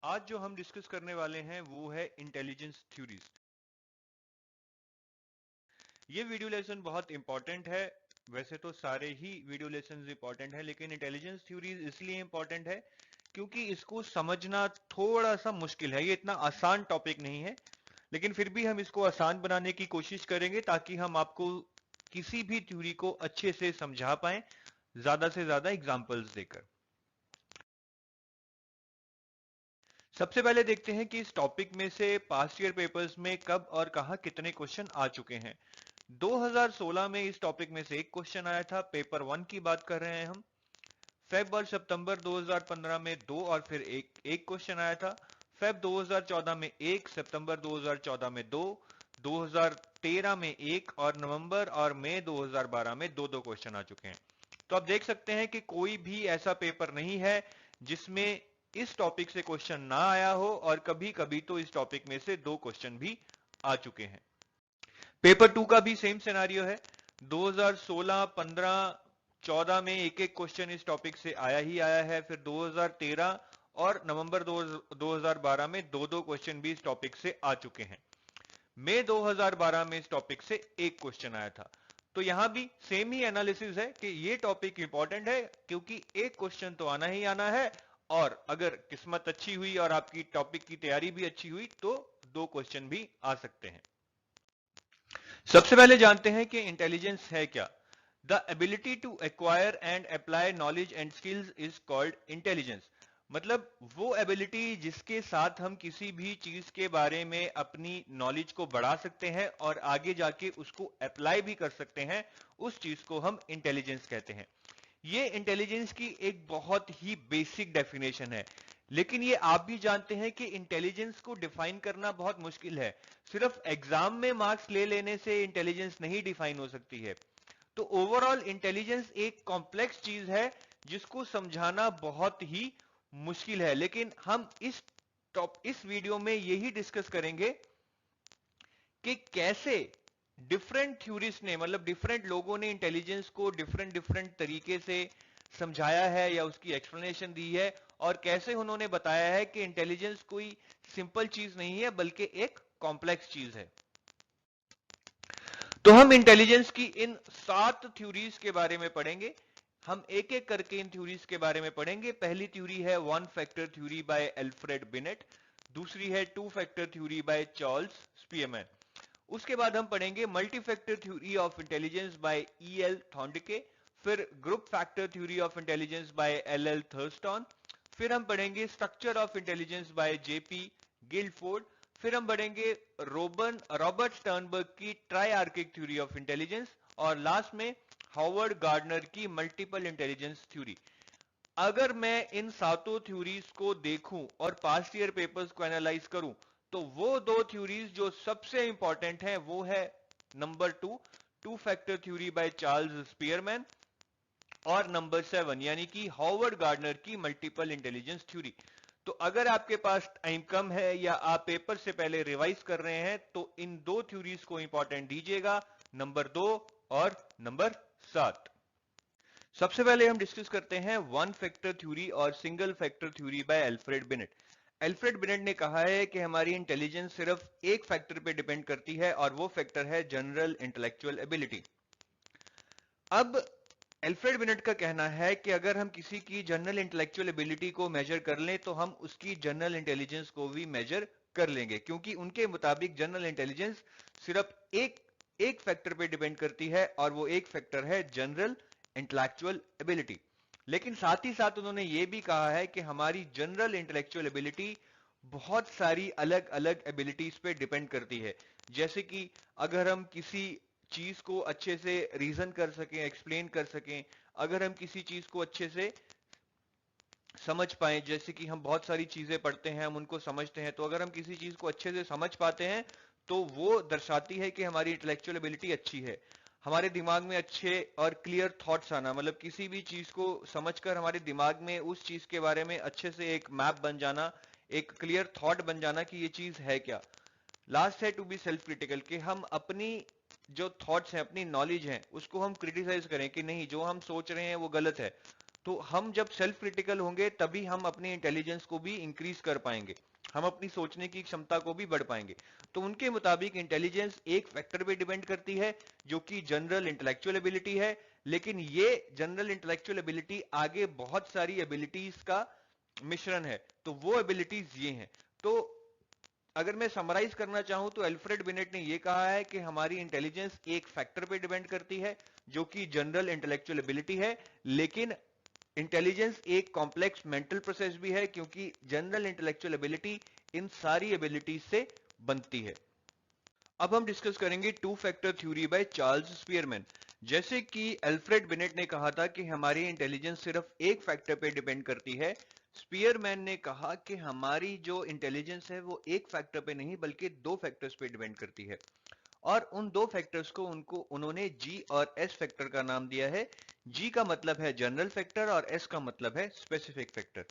आज जो हम डिस्कस करने वाले हैं वो है इंटेलिजेंस थ्योरीज। ये वीडियो लेसन बहुत इंपॉर्टेंट है। वैसे तो सारे ही वीडियो लेसन इंपॉर्टेंट है, लेकिन इंटेलिजेंस थ्योरीज इसलिए इंपॉर्टेंट है क्योंकि इसको समझना थोड़ा सा मुश्किल है। ये इतना आसान टॉपिक नहीं है, लेकिन फिर भी हम इसको आसान बनाने की कोशिश करेंगे ताकि हम आपको किसी भी थ्योरी को अच्छे से समझा पाए, ज्यादा से ज्यादा एग्जांपल्स देकर। सबसे पहले देखते हैं कि इस टॉपिक में से पास्ट ईयर पेपर्स में कब और कहां कितने क्वेश्चन आ चुके हैं। 2016 में इस टॉपिक में से एक क्वेश्चन आया था, पेपर वन की बात कर रहे हैं हम। फेब और सितंबर 2015 में दो और फिर एक क्वेश्चन आया था। फेब 2014 में एक, सितंबर 2014 में दो, 2013 में एक और नवंबर और मई 2012 में दो दो क्वेश्चन आ चुके हैं। तो आप देख सकते हैं कि कोई भी ऐसा पेपर नहीं है जिसमें इस टॉपिक से क्वेश्चन ना आया हो, और कभी कभी तो इस टॉपिक में से दो क्वेश्चन भी आ चुके हैं। पेपर टू का भी सेम सिनेरियो है। 2016, 15, 14 में एक एक क्वेश्चन इस टॉपिक से आया ही आया है। फिर 2013 और नवंबर 2012 में दो दो क्वेश्चन भी इस टॉपिक से आ चुके हैं। मई 2012 में इस टॉपिक से एक क्वेश्चन आया था। तो यहां भी सेम ही एनालिसिस है कि ये टॉपिक इंपॉर्टेंट है क्योंकि एक क्वेश्चन तो आना ही आना है, और अगर किस्मत अच्छी हुई और आपकी टॉपिक की तैयारी भी अच्छी हुई तो दो क्वेश्चन भी आ सकते हैं। सबसे पहले जानते हैं कि इंटेलिजेंस है क्या। The ability to acquire and apply knowledge and skills is called intelligence. मतलब वो एबिलिटी जिसके साथ हम किसी भी चीज के बारे में अपनी नॉलेज को बढ़ा सकते हैं और आगे जाके उसको अप्लाई भी कर सकते हैं, उस चीज को हम इंटेलिजेंस कहते हैं। ये इंटेलिजेंस की एक बहुत ही बेसिक डेफिनेशन है, लेकिन ये आप भी जानते हैं कि इंटेलिजेंस को डिफाइन करना बहुत मुश्किल है। सिर्फ एग्जाम में मार्क्स ले लेने से इंटेलिजेंस नहीं डिफाइन हो सकती है। तो ओवरऑल इंटेलिजेंस एक कॉम्प्लेक्स चीज है जिसको समझाना बहुत ही मुश्किल है, लेकिन हम इस वीडियो में यही डिस्कस करेंगे कि कैसे डिफरेंट थ्योरिस्ट ने, मतलब डिफरेंट लोगों ने इंटेलिजेंस को डिफरेंट डिफरेंट तरीके से समझाया है या उसकी एक्सप्लेनेशन दी है, और कैसे उन्होंने बताया है कि इंटेलिजेंस कोई सिंपल चीज नहीं है बल्कि एक कॉम्प्लेक्स चीज है। तो हम इंटेलिजेंस की इन 7 थ्योरीज के बारे में पढ़ेंगे। हम एक एक करके इन थ्योरीज के बारे में पढ़ेंगे। पहली थ्योरी है one factor theory by Alfred Binet. दूसरी है two factor theory by Charles Spearman. उसके बाद हम पढ़ेंगे multi factor theory of intelligence by E L Thorndike. फिर group factor theory of intelligence by L L Thurstone. फिर हम पढ़ेंगे structure of intelligence by J P Guilford. फिर हम पढ़ेंगे रॉबर्ट स्टर्नबर्ग की ट्राइआर्किक थ्योरी ऑफ इंटेलिजेंस, और लास्ट में हार्वर्ड गार्डनर की मल्टीपल इंटेलिजेंस थ्योरी। अगर मैं इन सातों थ्योरीज को देखूं और पास्ट ईयर पेपर्स को एनालाइज करूं, तो वो दो थ्योरीज जो सबसे इंपॉर्टेंट है वो है number two factor theory by Charles Spearman, और नंबर 7 यानी कि हॉवर्ड गार्डनर की मल्टीपल इंटेलिजेंस थ्योरी। तो अगर आपके पास टाइम कम है या आप पेपर से पहले रिवाइज कर रहे हैं तो इन दो थ्योरीज को इंपॉर्टेंट दीजिएगा, नंबर 2 और नंबर 7। सबसे पहले हम डिस्कस करते हैं वन फैक्टर थ्योरी और single factor theory by Alfred beneath. Alfred beneath ने कहा है कि हमारी इंटेलिजेंस सिर्फ एक फैक्टर पे डिपेंड करती है, और वो फैक्टर है जनरल इंटेलेक्चुअल एबिलिटी। अब एल्फ्रेड बिनेट का कहना है कि अगर हम किसी की जनरल इंटेलेक्चुअल एबिलिटी को मेजर कर लें तो हम उसकी जनरल इंटेलिजेंस को भी मेजर कर लेंगे, क्योंकि उनके मुताबिक जनरल इंटेलिजेंस सिर्फ एक फैक्टर पे डिपेंड करती है, और वो एक फैक्टर है जनरल इंटेलेक्चुअल एबिलिटी। लेकिन साथ ही साथ उन्होंने ये भी कहा है कि हमारी जनरल इंटेलेक्चुअल एबिलिटी बहुत सारी अलग अलग एबिलिटीज पे डिपेंड करती है। जैसे कि अगर हम किसी चीज को अच्छे से रीजन कर सकें, एक्सप्लेन कर सकें, अगर हम किसी चीज को अच्छे से समझ पाए, जैसे कि हम बहुत सारी चीजें पढ़ते हैं, हम उनको समझते हैं, तो अगर हम किसी चीज को अच्छे से समझ पाते हैं तो वो दर्शाती है कि हमारी इंटेलेक्चुअल एबिलिटी अच्छी है। हमारे दिमाग में अच्छे और क्लियर थॉट्स आना, मतलब किसी भी चीज को समझकर हमारे दिमाग में उस चीज के बारे में अच्छे से एक मैप बन जाना, एक क्लियर थॉट बन जाना कि ये चीज है क्या। लास्ट है टू बी सेल्फ क्रिटिकल, कि हम अपनी जो थॉट्स हैं, अपनी नॉलेज है, उसको हम क्रिटिसाइज करें कि नहीं, जो हम सोच रहे हैं वो गलत है। तो हम जब सेल्फ क्रिटिकल होंगे तभी हम अपने इंटेलिजेंस को भी इंक्रीज कर पाएंगे, हम अपनी सोचने की क्षमता को भी बढ़ पाएंगे। तो उनके मुताबिक इंटेलिजेंस एक फैक्टर पे डिपेंड करती है जो कि जनरल इंटेलेक्चुअल एबिलिटी है, लेकिन ये जनरल इंटेलेक्चुअल एबिलिटी आगे बहुत सारी एबिलिटीज का मिश्रण है। तो वो एबिलिटीज ये हैं। तो अगर मैं समराइज करना चाहूं तो अल्फ्रेड बिनेट ने यह कहा है कि हमारी इंटेलिजेंस एक फैक्टर पे डिपेंड करती है जो कि जनरल इंटेलेक्चुअल एबिलिटी है, लेकिन इंटेलिजेंस एक कॉम्प्लेक्स मेंटल प्रोसेस भी है क्योंकि जनरल इंटेलेक्चुअल एबिलिटी इन सारी एबिलिटीज से बनती है। अब हम डिस्कस करेंगे to factor theory by Charles Spearman. जैसे कि अल्फ्रेड बिनेट ने कहा था कि हमारी इंटेलिजेंस सिर्फ एक फैक्टर पे डिपेंड करती है, स्पीयरमैन ने कहा कि हमारी जो इंटेलिजेंस है वो एक फैक्टर पे नहीं बल्कि दो फैक्टर्स पे डिपेंड करती है। और उन दो फैक्टर्स को उन्होंने जी और एस फैक्टर का नाम दिया है। जी का मतलब है जनरल फैक्टर और एस का मतलब है स्पेसिफिक फैक्टर।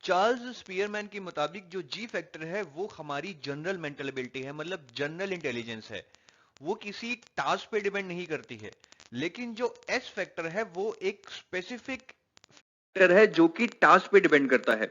चार्ल्स स्पीयरमैन के मुताबिक जो जी फैक्टर है वो हमारी जनरल मेंटल एबिलिटी है, मतलब जनरल इंटेलिजेंस है, वो किसी टास्क पे डिपेंड नहीं करती है। लेकिन जो एस फैक्टर है वो एक स्पेसिफिक फैक्टर है जो कि टास्क पे डिपेंड करता है।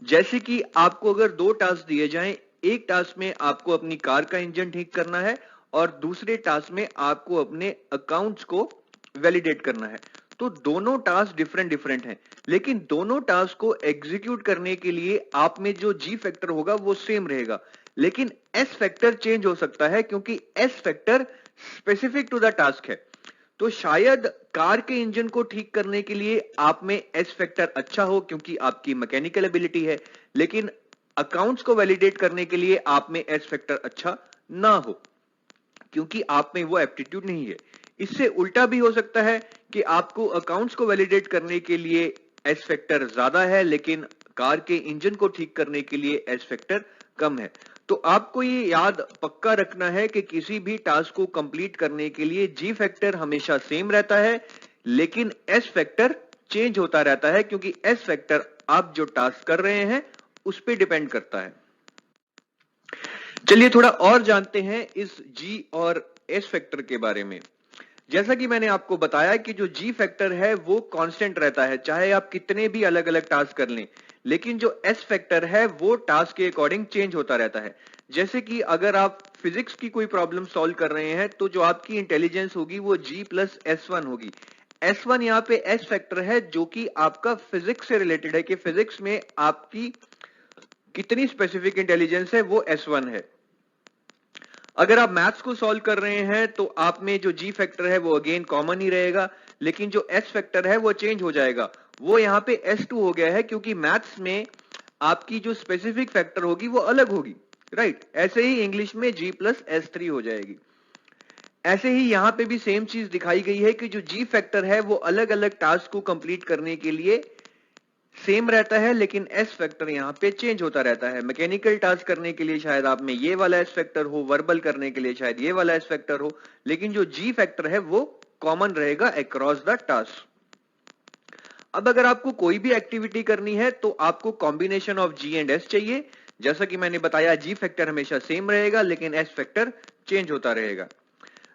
जैसे कि आपको अगर दो टास्क दिए जाएं, एक टास्क में आपको अपनी कार का इंजन ठीक करना है और दूसरे टास्क में आपको अपने अकाउंट्स को वैलिडेट करना है, तो दोनों टास्क डिफरेंट डिफरेंट हैं, लेकिन दोनों टास्क को एग्जीक्यूट करने के लिए आप में जो जी फैक्टर होगा वो सेम रहेगा, लेकिन एस फैक्टर चेंज हो सकता है क्योंकि S factor specific to the task है। तो शायद कार के इंजन को ठीक करने के लिए आप में एस फैक्टर अच्छा हो क्योंकि आपकी मैकेनिकल एबिलिटी है, लेकिन अकाउंट्स को वैलिडेट करने के लिए आप में एस फैक्टर अच्छा ना हो क्योंकि आप में वो एप्टीट्यूड नहीं है। इससे उल्टा भी हो सकता है कि आपको अकाउंट्स को वैलिडेट करने के लिए एस फैक्टर ज्यादा है लेकिन कार के इंजन को ठीक करने के लिए एस फैक्टर कम है। तो आपको ये याद पक्का रखना है कि किसी भी टास्क को कंप्लीट करने के लिए जी फैक्टर हमेशा सेम रहता है, लेकिन एस फैक्टर चेंज होता रहता है क्योंकि एस फैक्टर आप जो टास्क कर रहे हैं उस पर डिपेंड करता है। चलिए थोड़ा और जानते हैं इस जी और एस फैक्टर के बारे में। जैसा कि मैंने आपको बताया कि जो जी फैक्टर है वो कांस्टेंट रहता है चाहे आप कितने भी अलग अलग टास्क कर लें, लेकिन जो एस फैक्टर है वो टास्क के अकॉर्डिंग चेंज होता रहता है। जैसे कि अगर आप फिजिक्स की कोई प्रॉब्लम सॉल्व कर रहे हैं तो जो आपकी इंटेलिजेंस होगी वो जी प्लस एस वन होगी। एस वन यहाँ पे एस फैक्टर है जो कि आपका फिजिक्स से रिलेटेड है कि फिजिक्स में आपकी कितनी स्पेसिफिक इंटेलिजेंस है वो एस वन है। अगर आप मैथ्स को सॉल्व कर रहे हैं तो आप में जो जी फैक्टर है वो अगेन कॉमन ही रहेगा, लेकिन जो एस फैक्टर है वो चेंज हो जाएगा, वो यहाँ पे S2 हो गया है क्योंकि मैथ्स में आपकी जो स्पेसिफिक फैक्टर होगी वो अलग होगी, राइट। ऐसे ही इंग्लिश में G प्लस S3 हो जाएगी। ऐसे ही यहाँ पे भी सेम चीज दिखाई गई है कि जो जी फैक्टर है वो अलग अलग टास्क को कंप्लीट करने के लिए सेम रहता है, लेकिन एस फैक्टर यहाँ पे चेंज होता रहता है। मैकेनिकल टास्क करने के लिए शायद आप में ये वाला एस फैक्टर हो, वर्बल करने के लिए शायद ये वाला एस फैक्टर हो, लेकिन जो जी फैक्टर है वो कॉमन रहेगा अक्रॉस द टास्क। अब अगर आपको कोई भी एक्टिविटी करनी है तो आपको combination of G and S चाहिए। जैसा कि मैंने बताया जी फैक्टर हमेशा सेम रहेगा लेकिन एस फैक्टर चेंज होता रहेगा।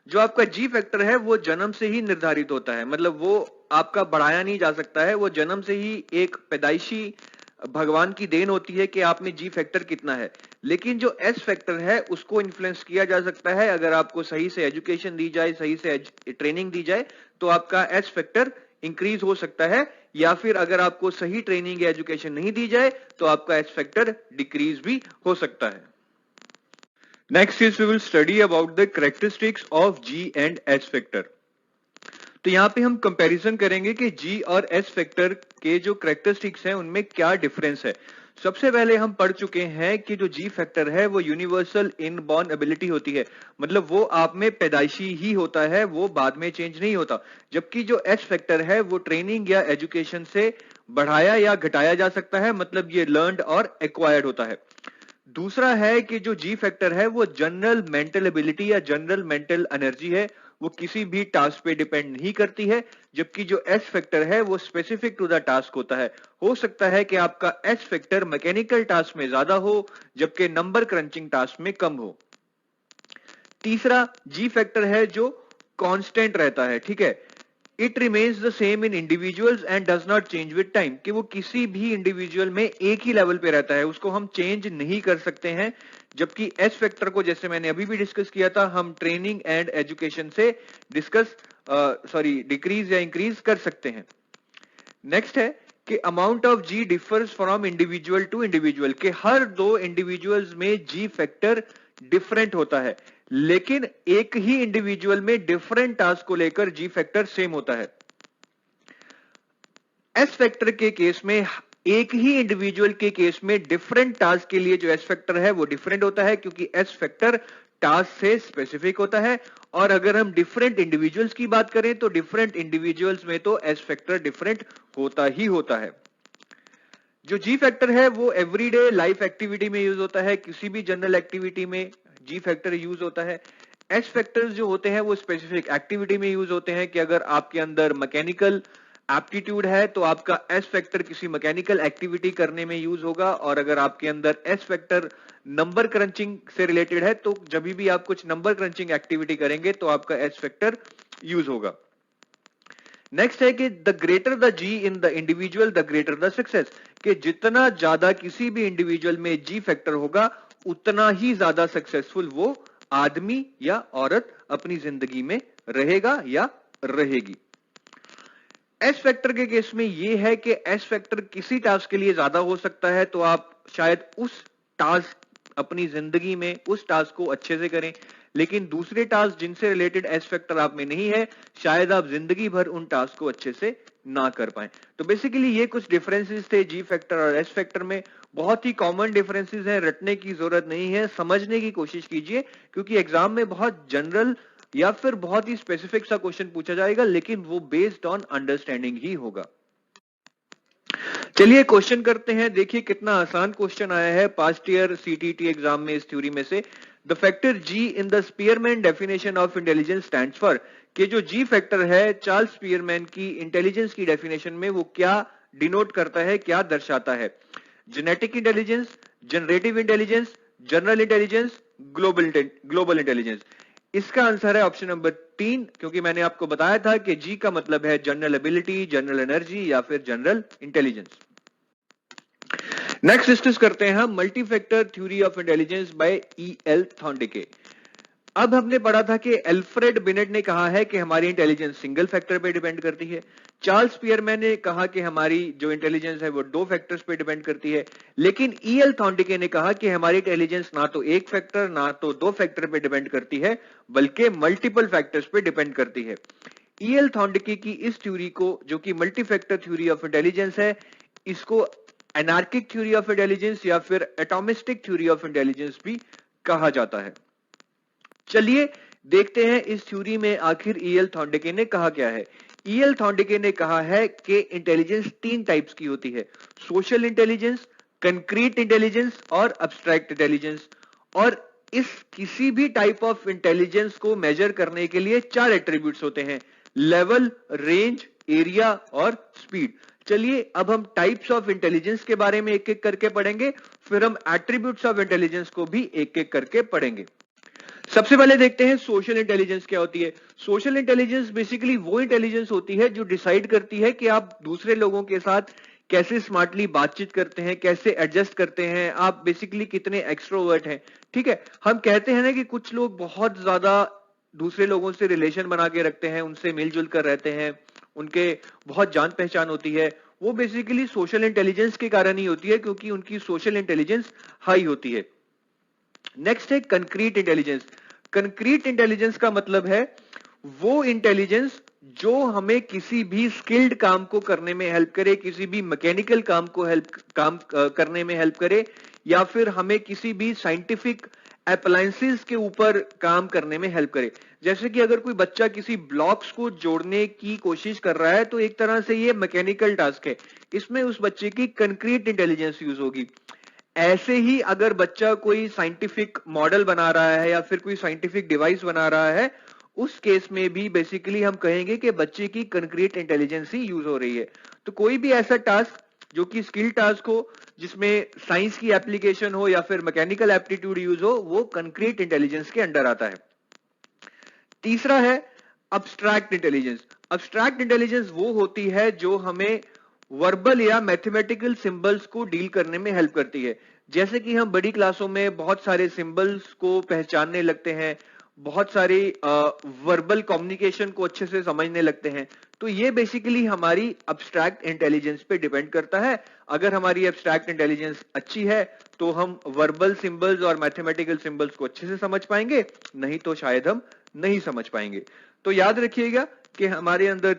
जो आपका जी फैक्टर है वो जन्म से ही निर्धारित होता है, मतलब वो आपका बढ़ाया नहीं जा सकता है, वो जन्म से ही एक पैदाइशी भगवान की देन होती है कि आप में जी फैक्टर कितना है। लेकिन जो एस फैक्टर है उसको इन्फ्लुएंस किया जा सकता है, अगर आपको सही से एजुकेशन दी जाए, सही से ट्रेनिंग दी जाए तो आपका एस फैक्टर इंक्रीज हो सकता है, या फिर अगर आपको सही ट्रेनिंग या एजुकेशन नहीं दी जाए तो आपका एस फैक्टर डिक्रीज भी हो सकता है। Next is we will study about the characteristics of G and S factor. तो यहाँ पे हम कंपैरिजन करेंगे कि G और S फैक्टर के जो कैरेक्टरिस्टिक्स हैं उनमें क्या डिफरेंस है। सबसे पहले हम पढ़ चुके हैं कि जो G फैक्टर है वो यूनिवर्सल इनबॉर्न एबिलिटी होती है, मतलब वो आप में पैदाइशी ही होता है, वो बाद में चेंज नहीं होता। जबकि जो S फैक्टर है वो ट्रेनिंग या एजुकेशन से बढ़ाया या घटाया जा सकता है, मतलब ये लर्नड और एक्वायर्ड होता है। दूसरा है कि जो जी फैक्टर है वो जनरल मेंटल एबिलिटी या जनरल मेंटल एनर्जी है, वो किसी भी टास्क पे डिपेंड नहीं करती है। जबकि जो एस फैक्टर है वो स्पेसिफिक टू द टास्क होता है। हो सकता है कि आपका एस फैक्टर मैकेनिकल टास्क में ज्यादा हो जबकि नंबर क्रंचिंग टास्क में कम हो। तीसरा जी फैक्टर है जो कांस्टेंट रहता है, ठीक है। It remains the same in individuals and does not change with time, कि वो किसी भी इंडिविजुअल में एक ही लेवल पे रहता है, उसको हम चेंज नहीं कर सकते हैं। जबकि एस फैक्टर को, जैसे मैंने अभी भी डिस्कस किया था, हम ट्रेनिंग एंड एजुकेशन से डिक्रीज या इंक्रीज कर सकते हैं। नेक्स्ट है कि amount of G differs from individual to individual, कि हर दो इंडिविजुअल्स में जी फैक्टर डिफरेंट होता है, लेकिन एक ही इंडिविजुअल में डिफरेंट टास्क को लेकर जी फैक्टर सेम होता है। एस फैक्टर के केस में एक ही इंडिविजुअल के केस में डिफरेंट टास्क के लिए जो एस फैक्टर है वो डिफरेंट होता है, क्योंकि एस फैक्टर टास्क से स्पेसिफिक होता है। और अगर हम डिफरेंट इंडिविजुअल्स की बात करें तो डिफरेंट इंडिविजुअल्स में तो एस फैक्टर डिफरेंट होता ही होता है। जो जी फैक्टर है वो एवरीडे लाइफ एक्टिविटी में यूज होता है, किसी भी जनरल एक्टिविटी में जी फैक्टर यूज होता है। एस फैक्टर्स जो होते हैं वो स्पेसिफिक एक्टिविटी में यूज होते हैं, कि अगर आपके अंदर मैकेनिकल एप्टीट्यूड है तो आपका एस फैक्टर किसी मैकेनिकल एक्टिविटी करने में यूज होगा, और अगर आपके अंदर एस फैक्टर नंबर क्रंचिंग से रिलेटेड है तो जब भी आप कुछ नंबर क्रंचिंग एक्टिविटी करेंगे तो आपका एस फैक्टर यूज होगा। नेक्स्ट है कि the greater the G in the individual the greater the success, कि जितना ज्यादा किसी भी इंडिविजुअल में जी फैक्टर होगा उतना ही ज्यादा सक्सेसफुल वो आदमी या औरत अपनी जिंदगी में रहेगा या रहेगी। एस फैक्टर के केस में यह है कि एस फैक्टर किसी टास्क के लिए ज्यादा हो सकता है, तो आप शायद उस टास्क अपनी जिंदगी में उस टास्क को अच्छे से करें, लेकिन दूसरे टास्क जिनसे रिलेटेड एस फैक्टर आप में नहीं है शायद आप जिंदगी भर उन टास्क को अच्छे से ना कर पाए। तो बेसिकली ये कुछ डिफरेंसेस थे जी फैक्टर और एस फैक्टर में। बहुत ही कॉमन डिफरेंसेस हैं, रटने की जरूरत नहीं है, समझने की कोशिश कीजिए, क्योंकि एग्जाम में बहुत जनरल या फिर बहुत ही स्पेसिफिक सा क्वेश्चन पूछा जाएगा, लेकिन वो बेस्ड ऑन अंडरस्टैंडिंग ही होगा। चलिए क्वेश्चन करते हैं, देखिए कितना आसान क्वेश्चन आया है पास्ट ईयर सीटीटी एग्जाम में इस थ्योरी में से। The factor G in the Spearman definition of intelligence stands for, कि जो जी फैक्टर है चार्ल्स स्पीयरमैन की इंटेलिजेंस की डेफिनेशन में वो क्या डिनोट करता है, क्या दर्शाता है? Genetic intelligence, generative intelligence, general intelligence, global intelligence. इसका आंसर है ऑप्शन नंबर 3, क्योंकि मैंने आपको बताया था कि जी का मतलब है जनरल एबिलिटी, जनरल एनर्जी या फिर जनरल इंटेलिजेंस। नेक्स्ट डिस्कस करते हैं हम multi factor theory of intelligence by E.L. Thorndike. अब हमने पढ़ा था कि एल्फ्रेड बिनेट ने कहा है कि हमारी इंटेलिजेंस सिंगल फैक्टर पे डिपेंड करती है। चार्ल्स स्पीयरमैन ने कहा कि हमारी जो इंटेलिजेंस है वो 2 फैक्टर्स पे डिपेंड करती है। लेकिन E.L. थॉर्नडिके ने कहा कि हमारी इंटेलिजेंस ना तो 1 फैक्टर ना तो 2 फैक्टर पे डिपेंड करती है, बल्कि मल्टीपल फैक्टर्स पे डिपेंड करती है। E.L. थॉर्नडिके की इस थ्योरी को, जो कि multi factor theory of intelligence है, इसको एनार्किक थ्योरी ऑफ इंटेलिजेंस या फिर एटॉमिस्टिक थ्योरी ऑफ इंटेलिजेंस भी कहा जाता है। चलिए देखते हैं इस थ्योरी में आखिर E.L. थॉर्नडिके ने कहा क्या है। E.L. थॉर्नडिके ने कहा है कि इंटेलिजेंस 3 टाइप्स की होती है, सोशल इंटेलिजेंस, कंक्रीट इंटेलिजेंस और अब्स्ट्रैक्ट इंटेलिजेंस। और इस किसी भी टाइप ऑफ इंटेलिजेंस को मेजर करने के लिए 4 एट्रीब्यूट्स होते हैं, लेवल, रेंज, एरिया और स्पीड। चलिए अब हम टाइप्स ऑफ इंटेलिजेंस के बारे में एक एक करके पढ़ेंगे, फिर हम एट्रीब्यूट्स ऑफ इंटेलिजेंस को भी एक एक करके पढ़ेंगे। सबसे पहले देखते हैं सोशल इंटेलिजेंस क्या होती है। सोशल इंटेलिजेंस बेसिकली वो इंटेलिजेंस होती है जो डिसाइड करती है कि आप दूसरे लोगों के साथ कैसे स्मार्टली बातचीत करते हैं, कैसे एडजस्ट करते हैं, आप बेसिकली कितने एक्सट्रोवर्ट हैं। ठीक है, हम कहते हैं ना कि कुछ लोग बहुत ज्यादा दूसरे लोगों से रिलेशन बना के रखते हैं, उनसे मिलजुल कर रहते हैं, उनके बहुत जान पहचान होती है, वो बेसिकली सोशल इंटेलिजेंस के कारण ही होती है, क्योंकि उनकी सोशल इंटेलिजेंस हाई होती है। नेक्स्ट है कंक्रीट इंटेलिजेंस। कंक्रीट इंटेलिजेंस का मतलब है वो इंटेलिजेंस जो हमें किसी भी स्किल्ड काम को करने में हेल्प करे, किसी भी मैकेनिकल काम को करने में हेल्प करे, या फिर हमें किसी भी साइंटिफिक अप्लायंसेस के ऊपर काम करने में हेल्प करे। जैसे कि अगर कोई बच्चा किसी ब्लॉक्स को जोड़ने की कोशिश कर रहा है तो एक तरह से ये मैकेनिकल टास्क है, इसमें उस बच्चे की कंक्रीट इंटेलिजेंस यूज होगी। ऐसे ही अगर बच्चा कोई साइंटिफिक मॉडल बना रहा है या फिर कोई साइंटिफिक डिवाइस बना रहा है, उस केस में भी बेसिकली हम कहेंगे कि बच्चे की कंक्रीट इंटेलिजेंस ही यूज हो रही है। तो कोई भी ऐसा टास्क जो कि स्किल टास्क हो, जिसमें साइंस की एप्लीकेशन हो या फिर मैकेनिकल एप्टीट्यूड यूज हो, वो कंक्रीट इंटेलिजेंस के अंडर आता है। तीसरा है अब्स्ट्रैक्ट इंटेलिजेंस। अब्स्ट्रैक्ट इंटेलिजेंस वो होती है जो हमें वर्बल या मैथमेटिकल सिंबल्स को डील करने में हेल्प करती है। जैसे कि हम बड़ी क्लासों में बहुत सारे सिंबल्स को पहचानने लगते हैं, बहुत सारी वर्बल कम्युनिकेशन को अच्छे से समझने लगते हैं, तो ये बेसिकली हमारी अब्स्ट्रैक्ट इंटेलिजेंस पे डिपेंड करता है। अगर हमारी अब्स्ट्रैक्ट इंटेलिजेंस अच्छी है तो हम वर्बल सिंबल्स और मैथमेटिकल सिंबल्स को अच्छे से समझ पाएंगे, नहीं तो शायद हम नहीं समझ पाएंगे। तो याद रखिएगा कि हमारे अंदर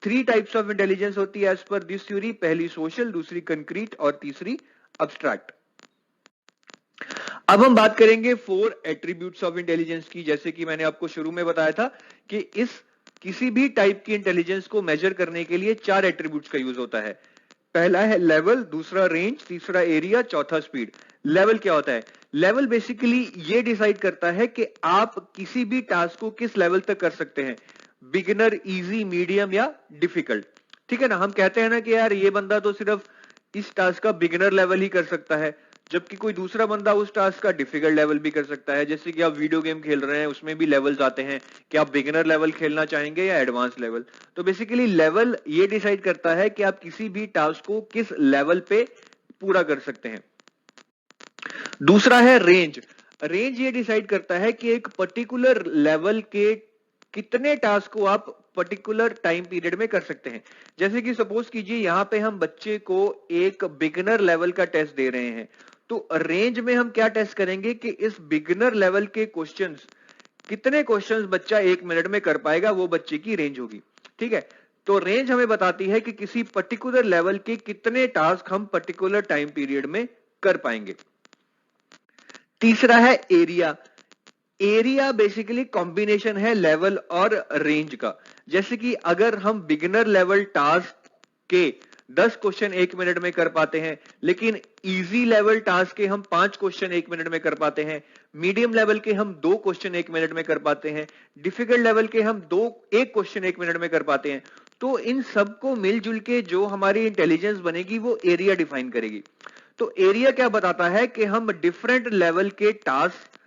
3 टाइप्स ऑफ इंटेलिजेंस होती है एज पर दिस थ्योरी। पहली सोशल, दूसरी कंक्रीट और तीसरी अब्स्ट्रैक्ट। अब हम बात करेंगे 4 एट्रीब्यूट्स ऑफ इंटेलिजेंस की। जैसे कि मैंने आपको शुरू में बताया था कि इस किसी भी टाइप की इंटेलिजेंस को मेजर करने के लिए 4 एट्रीब्यूट्स का यूज होता है। पहला है लेवल, दूसरा रेंज, तीसरा एरिया, चौथा स्पीड। लेवल क्या होता है? लेवल बेसिकली ये डिसाइड करता है कि आप किसी भी टास्क को किस लेवल तक कर सकते हैं, बिगिनर, इजी, मीडियम या डिफिकल्ट। ठीक है ना, हम कहते हैं ना कि यार ये बंदा तो सिर्फ इस टास्क का बिगिनर लेवल ही कर सकता है, जबकि कोई दूसरा बंदा उस टास्क का डिफिकल्ट लेवल भी कर सकता है। जैसे कि आप वीडियो गेम खेल रहे हैं, उसमें भी लेवल्स आते हैं कि आप बिगिनर लेवल खेलना चाहेंगे या एडवांस लेवल। तो बेसिकली लेवल ये डिसाइड करता है कि आप किसी भी टास्क को किस लेवल पे पूरा कर सकते हैं। दूसरा है रेंज। रेंज ये डिसाइड करता है कि एक पर्टिकुलर लेवल के कितने टास्क को आप पर्टिकुलर टाइम पीरियड में कर सकते हैं। जैसे कि सपोज कीजिए यहां पे हम बच्चे को एक बिगिनर लेवल का टेस्ट दे रहे हैं, तो रेंज में हम क्या टेस्ट करेंगे कि इस बिगिनर लेवल के क्वेश्चंस, कितने क्वेश्चंस बच्चा 1 मिनट में कर पाएगा, वो बच्चे की रेंज होगी। ठीक है, तो रेंज हमें बताती है कि किसी पर्टिकुलर लेवल के कितने टास्क हम पर्टिकुलर टाइम पीरियड में कर पाएंगे। तीसरा है एरिया। एरिया बेसिकली कॉम्बिनेशन है लेवल और रेंज का। जैसे कि अगर हम बिगिनर लेवल टास्क के 10 क्वेश्चन 1 मिनट में कर पाते हैं, लेकिन इजी लेवल टास्क के हम 5 क्वेश्चन 1 मिनट में कर पाते हैं, मीडियम लेवल के हम 2 क्वेश्चन 1 मिनट में कर पाते हैं, डिफिकल्ट लेवल के हम 1 क्वेश्चन 1 मिनट में कर पाते हैं, तो इन सबको मिलजुल के जो हमारी इंटेलिजेंस बनेगी वो एरिया डिफाइन करेगी। तो एरिया क्या बताता है कि हम डिफरेंट लेवल के टास्क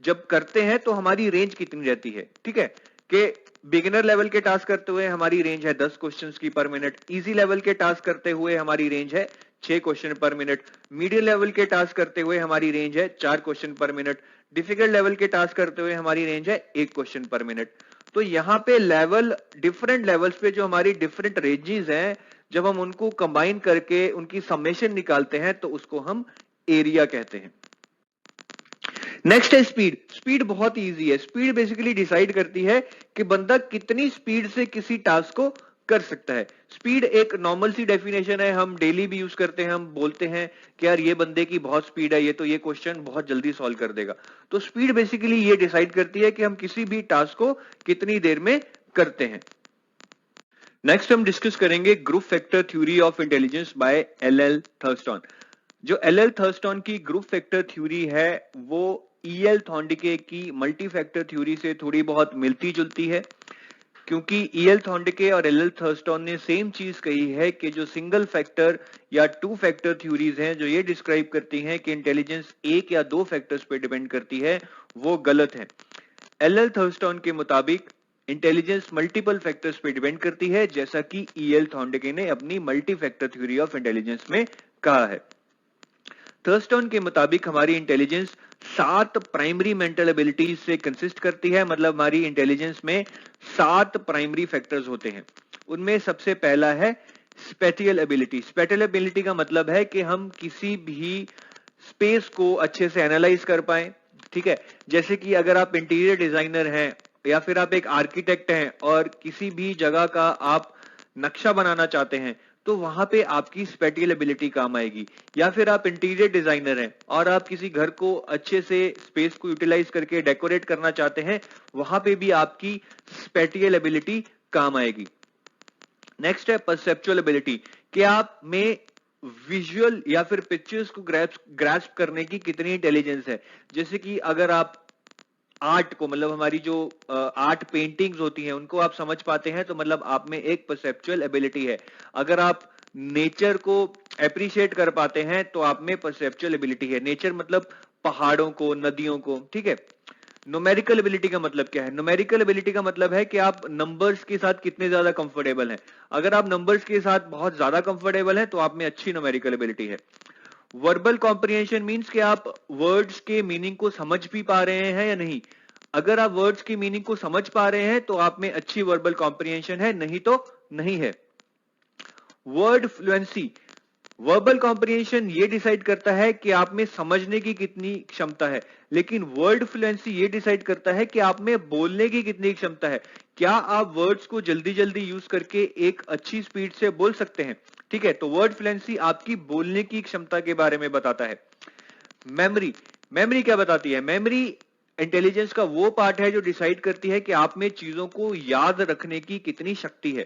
जब करते हैं तो हमारी रेंज कितनी रहती है। ठीक है, कि बिगिनर लेवल के टास्क करते हुए हमारी रेंज है 10 क्वेश्चंस की पर मिनट, इजी लेवल के टास्क करते हुए हमारी रेंज है 6 क्वेश्चन पर मिनट, मीडियम लेवल के टास्क करते हुए हमारी रेंज है 4 क्वेश्चन पर मिनट, डिफिकल्ट लेवल के टास्क करते हुए हमारी रेंज है 1 क्वेश्चन पर मिनट। तो यहाँ पे लेवल, डिफरेंट लेवल्स पे जो हमारी डिफरेंट रेंजेस हैं, जब हम उनको कंबाइन करके उनकी समेशन निकालते हैं तो उसको हम एरिया कहते हैं। नेक्स्ट है स्पीड। स्पीड बहुत इजी है। स्पीड बेसिकली डिसाइड करती है कि बंदा कितनी स्पीड से किसी टास्क को कर सकता है। स्पीड एक नॉर्मल सी डेफिनेशन है, हम डेली भी यूज करते हैं। हम बोलते हैं कि यार ये बंदे की बहुत स्पीड है, ये तो ये क्वेश्चन बहुत जल्दी सॉल्व कर देगा। तो स्पीड बेसिकली ये डिसाइड करती है कि हम किसी भी टास्क को कितनी देर में करते हैं। नेक्स्ट हम डिस्कस करेंगे group factor theory of intelligence by L Thurston. जो एल थर्स्टन की ग्रुप फैक्टर थ्योरी है वो ईएल थॉर्नडिके की मल्टी फैक्टर थ्योरी से थोड़ी बहुत मिलती जुलती है, क्योंकि ईएल थॉर्नडिके और एल थर्स्टन ने सेम चीज कही है कि जो सिंगल फैक्टर या 2 फैक्टर थ्योरीज हैं जो ये डिस्क्राइब करती हैं कि इंटेलिजेंस 1 या 2 फैक्टर्स पे डिपेंड करती है, वो गलत है। एल थर्स्टन के मुताबिक इंटेलिजेंस मल्टीपल फैक्टर्स पे डिपेंड करती है, जैसा कि ईएल थॉर्नडिके ने अपनी multi factor theory of intelligence में कहा है। थर्स्टन के मुताबिक हमारी इंटेलिजेंस 7 प्राइमरी मेंटल एबिलिटीज से कंसिस्ट करती है। मतलब हमारी इंटेलिजेंस में 7 प्राइमरी फैक्टर्स होते हैं। उनमें सबसे पहला है स्पेटियल एबिलिटी। स्पेटियल एबिलिटी का मतलब है कि हम किसी भी स्पेस को अच्छे से एनालाइज कर पाए। ठीक है, जैसे कि अगर आप इंटीरियर डिजाइनर हैं या फिर आप एक आर्किटेक्ट हैं और किसी भी जगह का आप नक्शा बनाना चाहते हैं, तो वहां पे आपकी स्पेटियल एबिलिटी काम आएगी। या फिर आप इंटीरियर डिजाइनर हैं और आप किसी घर को अच्छे से स्पेस को यूटिलाइज करके डेकोरेट करना चाहते हैं, वहां पे भी आपकी स्पेटियल एबिलिटी काम आएगी। नेक्स्ट है परसेप्चुअल एबिलिटी, कि आप में विजुअल या फिर पिक्चर्स को ग्रैस्प करने की कितनी इंटेलिजेंस है। जैसे कि अगर आप आर्ट को, मतलब हमारी जो आर्ट पेंटिंग्स होती हैं उनको आप समझ पाते हैं, तो मतलब आप में एक परसेप्चुअल एबिलिटी है। अगर आप नेचर को अप्रिशिएट कर पाते हैं तो आप में परसेप्चुअल एबिलिटी है। नेचर मतलब पहाड़ों को, नदियों को। ठीक है, न्यूमेरिकल एबिलिटी का मतलब क्या है? न्यूमेरिकल एबिलिटी का मतलब है कि आप नंबर्स के साथ कितने ज्यादा कंफर्टेबल हैं। अगर आप नंबर्स के साथ बहुत ज्यादा कंफर्टेबल हैं तो आप में अच्छी न्यूमेरिकल एबिलिटी है। वर्बल कॉम्प्रिहेंशन मींस कि आप वर्ड्स के मीनिंग को समझ भी पा रहे हैं या नहीं। अगर आप वर्ड्स की मीनिंग को समझ पा रहे हैं तो आप में अच्छी वर्बल कॉम्प्रिहेंशन है, नहीं तो नहीं है। वर्ड फ्लुएंसी, वर्बल कॉम्प्रिहेंशन ये डिसाइड करता है कि आप में समझने की कितनी क्षमता है, लेकिन वर्ड फ्लुएंसी ये डिसाइड करता है कि आप में बोलने की कितनी क्षमता है। क्या आप वर्ड्स को जल्दी जल्दी यूज करके एक अच्छी स्पीड से बोल सकते हैं? ठीक है, तो वर्ड फ्लुएंसी आपकी बोलने की क्षमता के बारे में बताता है। मेमोरी, मेमोरी क्या बताती है? मेमोरी इंटेलिजेंस का वो पार्ट है जो डिसाइड करती है कि आप में चीजों को याद रखने की कितनी शक्ति है।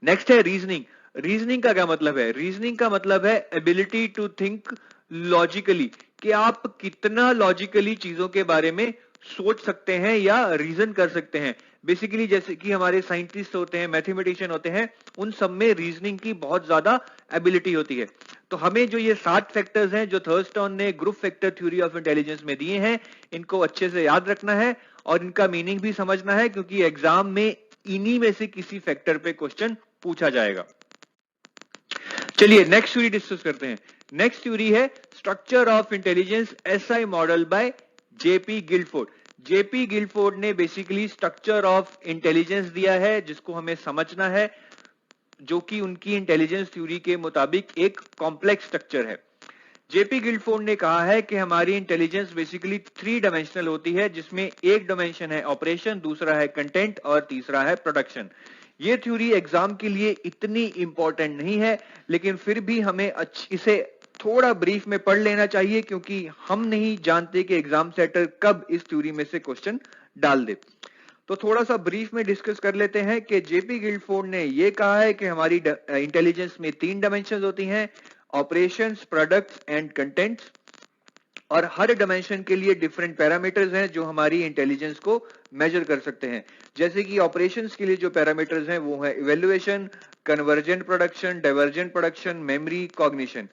नेक्स्ट है रीजनिंग। रीजनिंग का क्या मतलब है? रीजनिंग का मतलब है एबिलिटी टू थिंक लॉजिकली, कि आप कितना लॉजिकली चीजों के बारे में सोच सकते हैं या रीजन कर सकते हैं। बेसिकली जैसे कि हमारे साइंटिस्ट होते हैं, मैथमेटिशियन होते हैं, उन सब में रीजनिंग की बहुत ज्यादा एबिलिटी होती है। तो हमें जो ये 7 फैक्टर्स हैं जो थर्स्टन ने group factor theory of intelligence में दिए हैं, इनको अच्छे से याद रखना है और इनका मीनिंग भी समझना है, क्योंकि एग्जाम में इन्हीं में से किसी फैक्टर पे क्वेश्चन पूछा जाएगा। चलिए नेक्स्ट थ्योरी डिस्कस करते हैं। नेक्स्ट थ्योरी है structure of intelligence SI model by J P Guildford. JP Guildford ने बेसिकली स्ट्रक्चर ऑफ इंटेलिजेंस दिया है जिसको हमें समझना है, जो कि उनकी इंटेलिजेंस थ्योरी के मुताबिक एक कॉम्प्लेक्स स्ट्रक्चर है। जेपी गिल्डफोर्ड ने कहा है कि हमारी इंटेलिजेंस बेसिकली 3 डायमेंशनल होती है, जिसमें एक डायमेंशन है ऑपरेशन, दूसरा है कंटेंट और तीसरा है प्रोडक्शन। ये थ्योरी एग्जाम के लिए इतनी इंपॉर्टेंट नहीं है, लेकिन फिर भी हमें इसे थोड़ा ब्रीफ में पढ़ लेना चाहिए, क्योंकि हम नहीं जानते कि एग्जाम सेटर कब इस थ्योरी में से क्वेश्चन डाल दे। तो थोड़ा सा ब्रीफ में डिस्कस कर लेते हैं कि जेपी गिल्डफोर्ड ने यह कहा है कि हमारी इंटेलिजेंस में 3 डायमेंशंस होती हैं, ऑपरेशंस, प्रोडक्ट्स एंड कंटेंट्स, और हर डायमेंशन के लिए डिफरेंट पैरामीटर्स हैं जो हमारी इंटेलिजेंस को मेजर कर सकते हैं। जैसे कि ऑपरेशंस के लिए जो पैरामीटर्स हैं वो है evaluation, convergent production, divergent production, memory, cognition.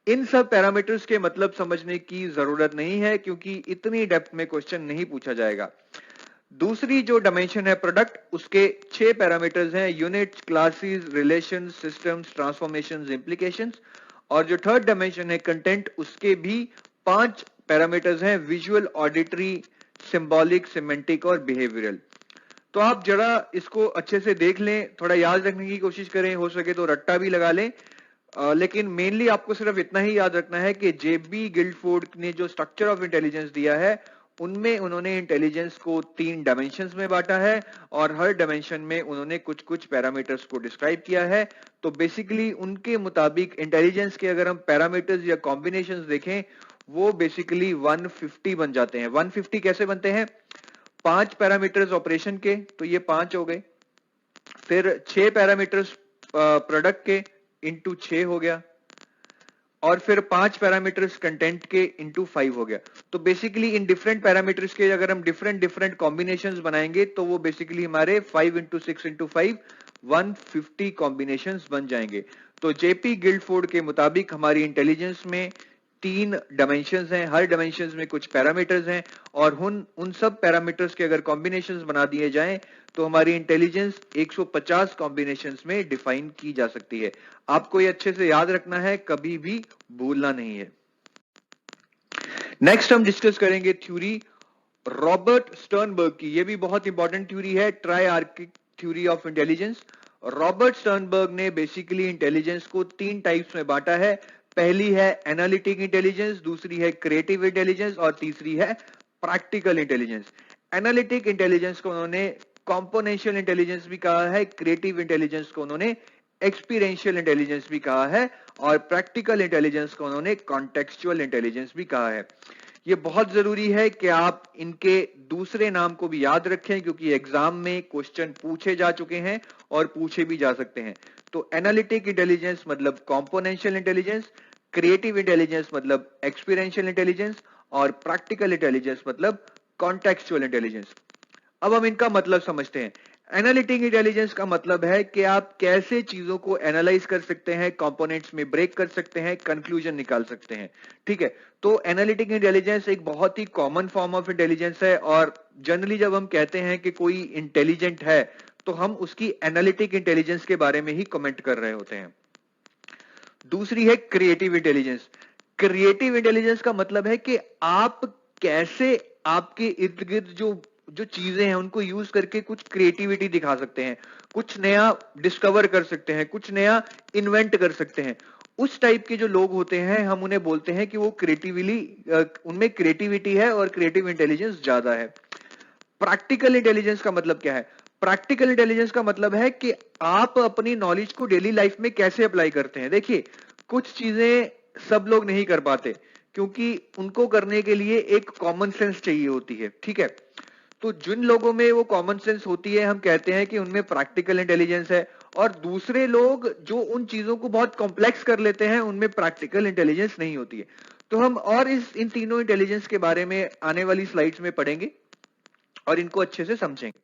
इन सब पैरामीटर्स के मतलब समझने की जरूरत नहीं है, क्योंकि इतनी डेप्थ में क्वेश्चन नहीं पूछा जाएगा। दूसरी जो डायमेंशन है प्रोडक्ट, उसके 6 पैरामीटर्स हैं, units, classes, relations, systems, transformations, implications. और जो थर्ड डायमेंशन है कंटेंट, उसके भी 5 पैरामीटर्स हैं, विजुअल, ऑडिटरी, सिंबॉलिक, सिमेंटिक और बिहेवियरल। तो आप जरा इसको अच्छे से देख लें, थोड़ा याद रखने की कोशिश करें, हो सके तो रट्टा भी लगा लें। लेकिन मेनली आपको सिर्फ इतना ही याद रखना है कि जेबी गिल्डफोर्ड ने जो स्ट्रक्चर ऑफ इंटेलिजेंस दिया है, उनमें उन्होंने इंटेलिजेंस को 3 डायमेंशंस में बांटा है और हर डायमेंशन में उन्होंने कुछ कुछ पैरामीटर्स को डिस्क्राइब किया है। तो बेसिकली उनके मुताबिक इंटेलिजेंस के अगर हम पैरामीटर्स या कॉम्बिनेशंस देखें, वो बेसिकली 150 बन जाते हैं। 150 कैसे बनते हैं? 5 पैरामीटर्स ऑपरेशन के, तो ये 5 हो गए, फिर 6 पैरामीटर्स प्रोडक्ट के इंटू 6 हो गया, और फिर 5 पैरामीटर्स कंटेंट के इंटू 5 हो गया। तो बेसिकली इन डिफरेंट पैरामीटर्स के अगर हम डिफरेंट डिफरेंट कॉम्बिनेशंस बनाएंगे तो वो बेसिकली हमारे 5 इंटू 6 इंटू 5 150 कॉम्बिनेशंस बन जाएंगे। तो जेपी गिल्डफोर्ड के मुताबिक हमारी इंटेलिजेंस में 3 डायमेंशंस हैं, हर डायमेंशंस में कुछ पैरामीटर्स हैं, और उन सब पैरामीटर्स के अगर कॉम्बिनेशंस बना दिए जाएं तो हमारी इंटेलिजेंस 150 कॉम्बिनेशंस में डिफाइन की जा सकती है। आपको ये अच्छे से याद रखना है, कभी भी भूलना नहीं है। नेक्स्ट हम डिस्कस करेंगे थ्योरी रॉबर्ट स्टर्नबर्ग की। ये भी बहुत इंपॉर्टेंट थ्योरी है, triarchic theory of intelligence. Robert Sternberg ने बेसिकली इंटेलिजेंस को 3 टाइप्स में बांटा है। पहली है एनालिटिक इंटेलिजेंस, दूसरी है क्रिएटिव इंटेलिजेंस और तीसरी है प्रैक्टिकल इंटेलिजेंस। एनालिटिक इंटेलिजेंस को उन्होंने कॉम्पोनेंशियल इंटेलिजेंस भी कहा है, क्रिएटिव इंटेलिजेंस को उन्होंने एक्सपीरियंशियल इंटेलिजेंस भी कहा है, और प्रैक्टिकल इंटेलिजेंस को उन्होंने कॉन्टेक्सचुअल इंटेलिजेंस भी कहा है। ये बहुत जरूरी है कि आप इनके दूसरे नाम को भी याद रखें, क्योंकि एग्जाम में क्वेश्चन पूछे जा चुके हैं और पूछे भी जा सकते हैं। तो एनालिटिक इंटेलिजेंस मतलब कॉम्पोनेंशियल इंटेलिजेंस, क्रिएटिव इंटेलिजेंस मतलब एक्सपीरियंशियल इंटेलिजेंस, और प्रैक्टिकल इंटेलिजेंस मतलब कॉन्टेक्सचुअल इंटेलिजेंस। अब हम इनका मतलब समझते हैं। एनालिटिक इंटेलिजेंस का मतलब है कि आप कैसे चीजों को एनालाइज कर सकते हैं, कंपोनेंट्स में ब्रेक कर सकते हैं, कंक्लूजन निकाल सकते हैं। ठीक है, तो एनालिटिक इंटेलिजेंस एक बहुत ही कॉमन फॉर्म ऑफ इंटेलिजेंस है, और जनरली जब हम कहते हैं कि कोई इंटेलिजेंट है तो हम उसकी एनालिटिक इंटेलिजेंस के बारे में ही कमेंट कर रहे होते हैं। दूसरी है क्रिएटिव इंटेलिजेंस। क्रिएटिव इंटेलिजेंस का मतलब है कि आप कैसे आपके इर्द गिर्द जो जो चीजें हैं उनको यूज करके कुछ क्रिएटिविटी दिखा सकते हैं, कुछ नया डिस्कवर कर सकते हैं, कुछ नया इन्वेंट कर सकते हैं। उस टाइप के जो लोग होते हैं हम उन्हें बोलते हैं कि वो उनमें क्रिएटिविटी है और क्रिएटिव इंटेलिजेंस ज्यादा है। प्रैक्टिकल इंटेलिजेंस का मतलब क्या है? प्रैक्टिकल इंटेलिजेंस का मतलब है कि आप अपनी नॉलेज को डेली लाइफ में कैसे अप्लाई करते हैं। देखिए, कुछ चीजें सब लोग नहीं कर पाते क्योंकि उनको करने के लिए एक कॉमन सेंस चाहिए होती है। ठीक है, तो जिन लोगों में वो कॉमन सेंस होती है हम कहते हैं कि उनमें प्रैक्टिकल इंटेलिजेंस है, और दूसरे लोग जो उन चीजों को बहुत कॉम्प्लेक्स कर लेते हैं उनमें प्रैक्टिकल इंटेलिजेंस नहीं होती है। तो हम और इन तीनों इंटेलिजेंस के बारे में आने वाली स्लाइड्स में पढ़ेंगे और इनको अच्छे से समझेंगे।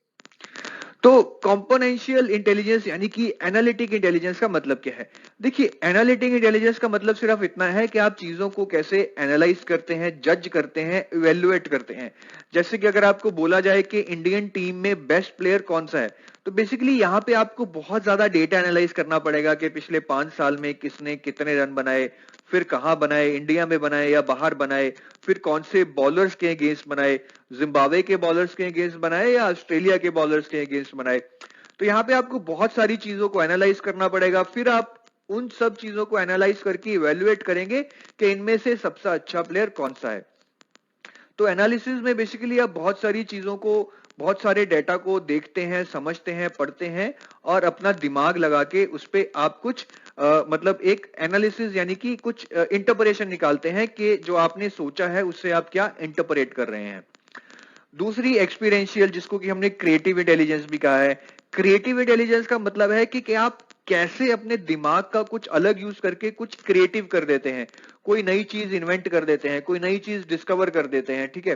तो कॉम्पोनेंशियल इंटेलिजेंस यानी कि एनालिटिक इंटेलिजेंस का मतलब क्या है? देखिए, एनालिटिक इंटेलिजेंस का मतलब सिर्फ इतना है कि आप चीजों को कैसे एनालाइज करते हैं, जज करते हैं, इवेल्युएट करते हैं। जैसे कि अगर आपको बोला जाए कि इंडियन टीम में बेस्ट प्लेयर कौन सा है, तो बेसिकली यहाँ पे आपको बहुत ज्यादा डेटा एनालाइज करना पड़ेगा कि पिछले 5 साल में किसने कितने रन बनाए, फिर कहाँ बनाए, इंडिया में बनाए या बाहर बनाए, फिर कौन से बॉलर्स के अगेंस्ट बनाए, जिम्बाब्वे के बॉलर्स के अगेंस्ट बनाए या ऑस्ट्रेलिया के बॉलर्स के अगेंस्ट बनाए। तो यहाँ पे आपको बहुत सारी चीजों को एनालाइज करना पड़ेगा, फिर आप उन सब चीजों को एनालाइज करके इवेल्युएट करेंगे कि इनमें से सबसे अच्छा प्लेयर कौन सा है। तो एनालिसिस में बेसिकली आप बहुत सारी चीजों को, बहुत सारे डेटा को देखते हैं, समझते हैं, पढ़ते हैं और अपना दिमाग लगा के उस पे आप कुछ मतलब एक एनालिसिस यानी कि कुछ इंटरप्रेशन निकालते हैं कि जो आपने सोचा है उससे आप क्या इंटरप्रेट कर रहे हैं। दूसरी एक्सपीरियंशियल, जिसको कि हमने क्रिएटिव इंटेलिजेंस भी कहा है। क्रिएटिव इंटेलिजेंस का मतलब है कि आप कैसे अपने दिमाग का कुछ अलग यूज करके कुछ क्रिएटिव कर देते हैं, कोई नई चीज इन्वेंट कर देते हैं, कोई नई चीज डिस्कवर कर देते हैं। ठीक है,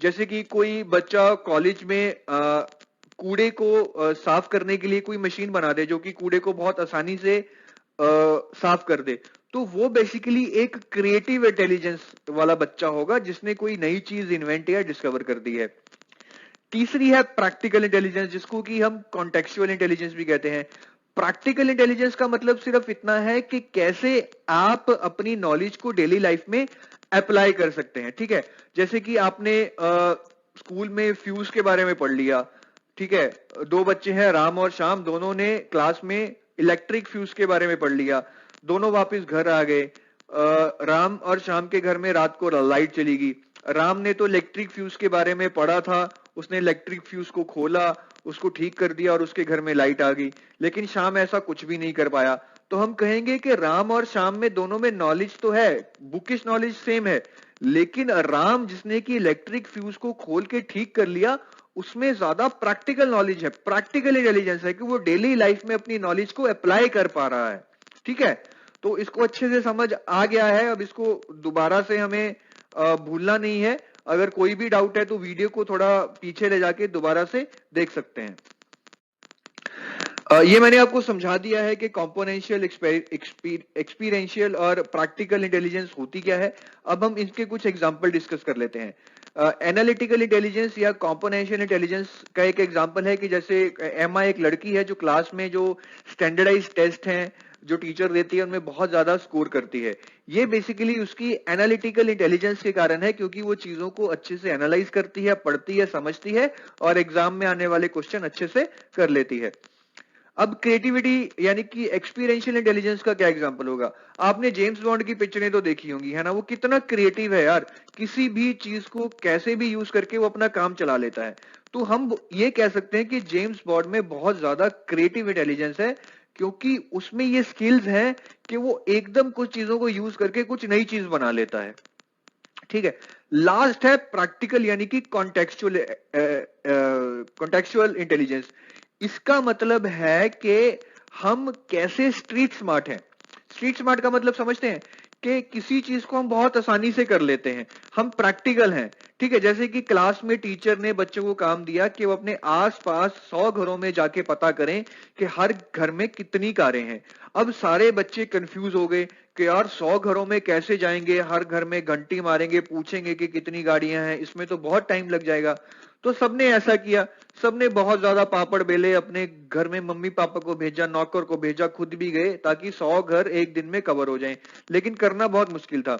जैसे कि कोई बच्चा कॉलेज में कूड़े को साफ करने के लिए कोई मशीन बना दे जो कि कूड़े को बहुत आसानी से साफ कर दे, तो वो बेसिकली एक क्रिएटिव इंटेलिजेंस वाला बच्चा होगा जिसने कोई नई चीज इन्वेंट या डिस्कवर कर दी है। तीसरी है प्रैक्टिकल इंटेलिजेंस, जिसको कि हम कॉन्टेक्चुअल इंटेलिजेंस भी कहते हैं। प्रैक्टिकल इंटेलिजेंस का मतलब सिर्फ इतना है कि कैसे आप अपनी नॉलेज को डेली लाइफ में अप्लाई कर सकते हैं। ठीक है, जैसे कि आपने स्कूल में फ्यूज के बारे में पढ़ लिया। ठीक है, दो बच्चे हैं राम और श्याम, दोनों ने क्लास में इलेक्ट्रिक फ्यूज के बारे में पढ़ लिया, दोनों वापस घर आ गए। राम और श्याम के घर में रात को लाइट चली गई। राम ने तो इलेक्ट्रिक फ्यूज के बारे में पढ़ा था, उसने इलेक्ट्रिक फ्यूज को खोला, उसको ठीक कर दिया और उसके घर में लाइट आ गई, लेकिन श्याम ऐसा कुछ भी नहीं कर पाया। तो हम कहेंगे कि राम और श्याम में दोनों में नॉलेज तो है, बुकिश नॉलेज सेम है, लेकिन राम जिसने कि इलेक्ट्रिक फ्यूज को खोल के ठीक कर लिया उसमें ज्यादा प्रैक्टिकल नॉलेज है, प्रैक्टिकल इंटेलिजेंस है कि वो डेली लाइफ में अपनी नॉलेज को अप्लाई कर पा रहा है। ठीक है, तो इसको अच्छे से समझ आ गया है, अब इसको दोबारा से हमें भूलना नहीं है। अगर कोई भी डाउट है तो वीडियो को थोड़ा पीछे ले जाके दोबारा से देख सकते हैं। ये मैंने आपको समझा दिया है कि कॉम्पोनेंशियल, एक्सपीरियंशियल और प्रैक्टिकल इंटेलिजेंस होती क्या है। अब हम इसके कुछ एग्जांपल डिस्कस कर लेते हैं। एनालिटिकल इंटेलिजेंस या कॉम्पोनेंशियल इंटेलिजेंस का एक एग्जांपल है कि जैसे एमा एक लड़की है जो क्लास में जो स्टैंडर्डाइज टेस्ट हैं जो टीचर देती है उनमें बहुत ज्यादा स्कोर करती है। ये बेसिकली उसकी एनालिटिकल इंटेलिजेंस के कारण है, क्योंकि वो चीजों को अच्छे से एनालाइज करती है, पढ़ती है, समझती है और एग्जाम में आने वाले क्वेश्चन अच्छे से कर लेती है। अब क्रिएटिविटी यानी कि एक्सपीरियंशियल इंटेलिजेंस का क्या एग्जांपल होगा? आपने जेम्स बॉन्ड की पिक्चरें तो देखी होंगी, है ना? वो कितना क्रिएटिव है यार, किसी भी चीज को कैसे भी यूज करके वो अपना काम चला लेता है। तो हम ये कह सकते हैं कि जेम्स बॉन्ड में बहुत ज्यादा क्रिएटिव इंटेलिजेंस है, क्योंकि उसमें ये स्किल्स हैं कि वो एकदम कुछ चीजों को यूज करके कुछ नई चीज बना लेता है। ठीक है, लास्ट है प्रैक्टिकल यानी कि कॉन्टेक्चुअल इंटेलिजेंस। इसका मतलब है कि हम कैसे स्ट्रीट स्मार्ट हैं। स्ट्रीट स्मार्ट का मतलब समझते हैं कि किसी चीज को हम बहुत आसानी से कर लेते हैं, हम प्रैक्टिकल हैं। ठीक है, जैसे कि क्लास में टीचर ने बच्चों को काम दिया कि वो अपने आसपास 100 घरों में जाके पता करें कि हर घर में कितनी कारें हैं। अब सारे बच्चे कंफ्यूज हो गए कि यार 100 घरों में कैसे जाएंगे, हर घर में घंटी मारेंगे, पूछेंगे कि कितनी गाड़ियां हैं, इसमें तो बहुत टाइम लग जाएगा। तो सबने ऐसा किया, सबने बहुत ज्यादा पापड़ बेले, अपने घर में मम्मी पापा को भेजा, नौकर को भेजा, खुद भी गए ताकि 100 घर एक दिन में कवर हो जाएं। लेकिन करना बहुत मुश्किल था।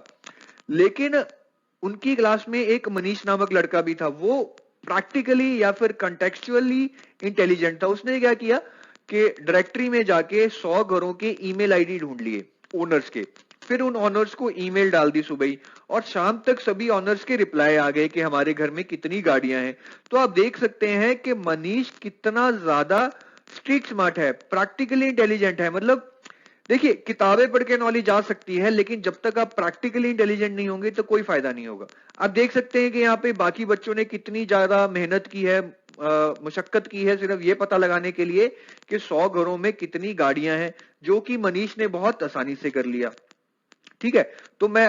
लेकिन उनकी क्लास में एक मनीष नामक लड़का भी था, वो प्रैक्टिकली या फिर कंटेक्चुअली इंटेलिजेंट था। उसने क्या किया कि डायरेक्टरी में जाके 100 घरों के ईमेल आईडी ढूंढ लिए ओनर्स के, फिर उन ओनर्स को ईमेल डाल दी सुबह ही, और शाम तक सभी ओनर्स के रिप्लाई आ गए कि हमारे घर में कितनी गाड़ियां हैं। तो आप देख सकते हैं कि मनीष कितना ज्यादा स्ट्रीट स्मार्ट है, प्रैक्टिकली इंटेलिजेंट है। मतलब देखिए, किताबें पढ़ के नॉलेज आ सकती है, लेकिन जब तक आप प्रैक्टिकली इंटेलिजेंट नहीं होंगे तो कोई फायदा नहीं होगा। आप देख सकते हैं कि यहाँ पे बाकी बच्चों ने कितनी ज्यादा मेहनत की है, मशक्कत की है, सिर्फ ये पता लगाने के लिए कि 100 घरों में कितनी गाड़ियां हैं, जो कि मनीष ने बहुत आसानी से कर लिया। ठीक है, तो मैं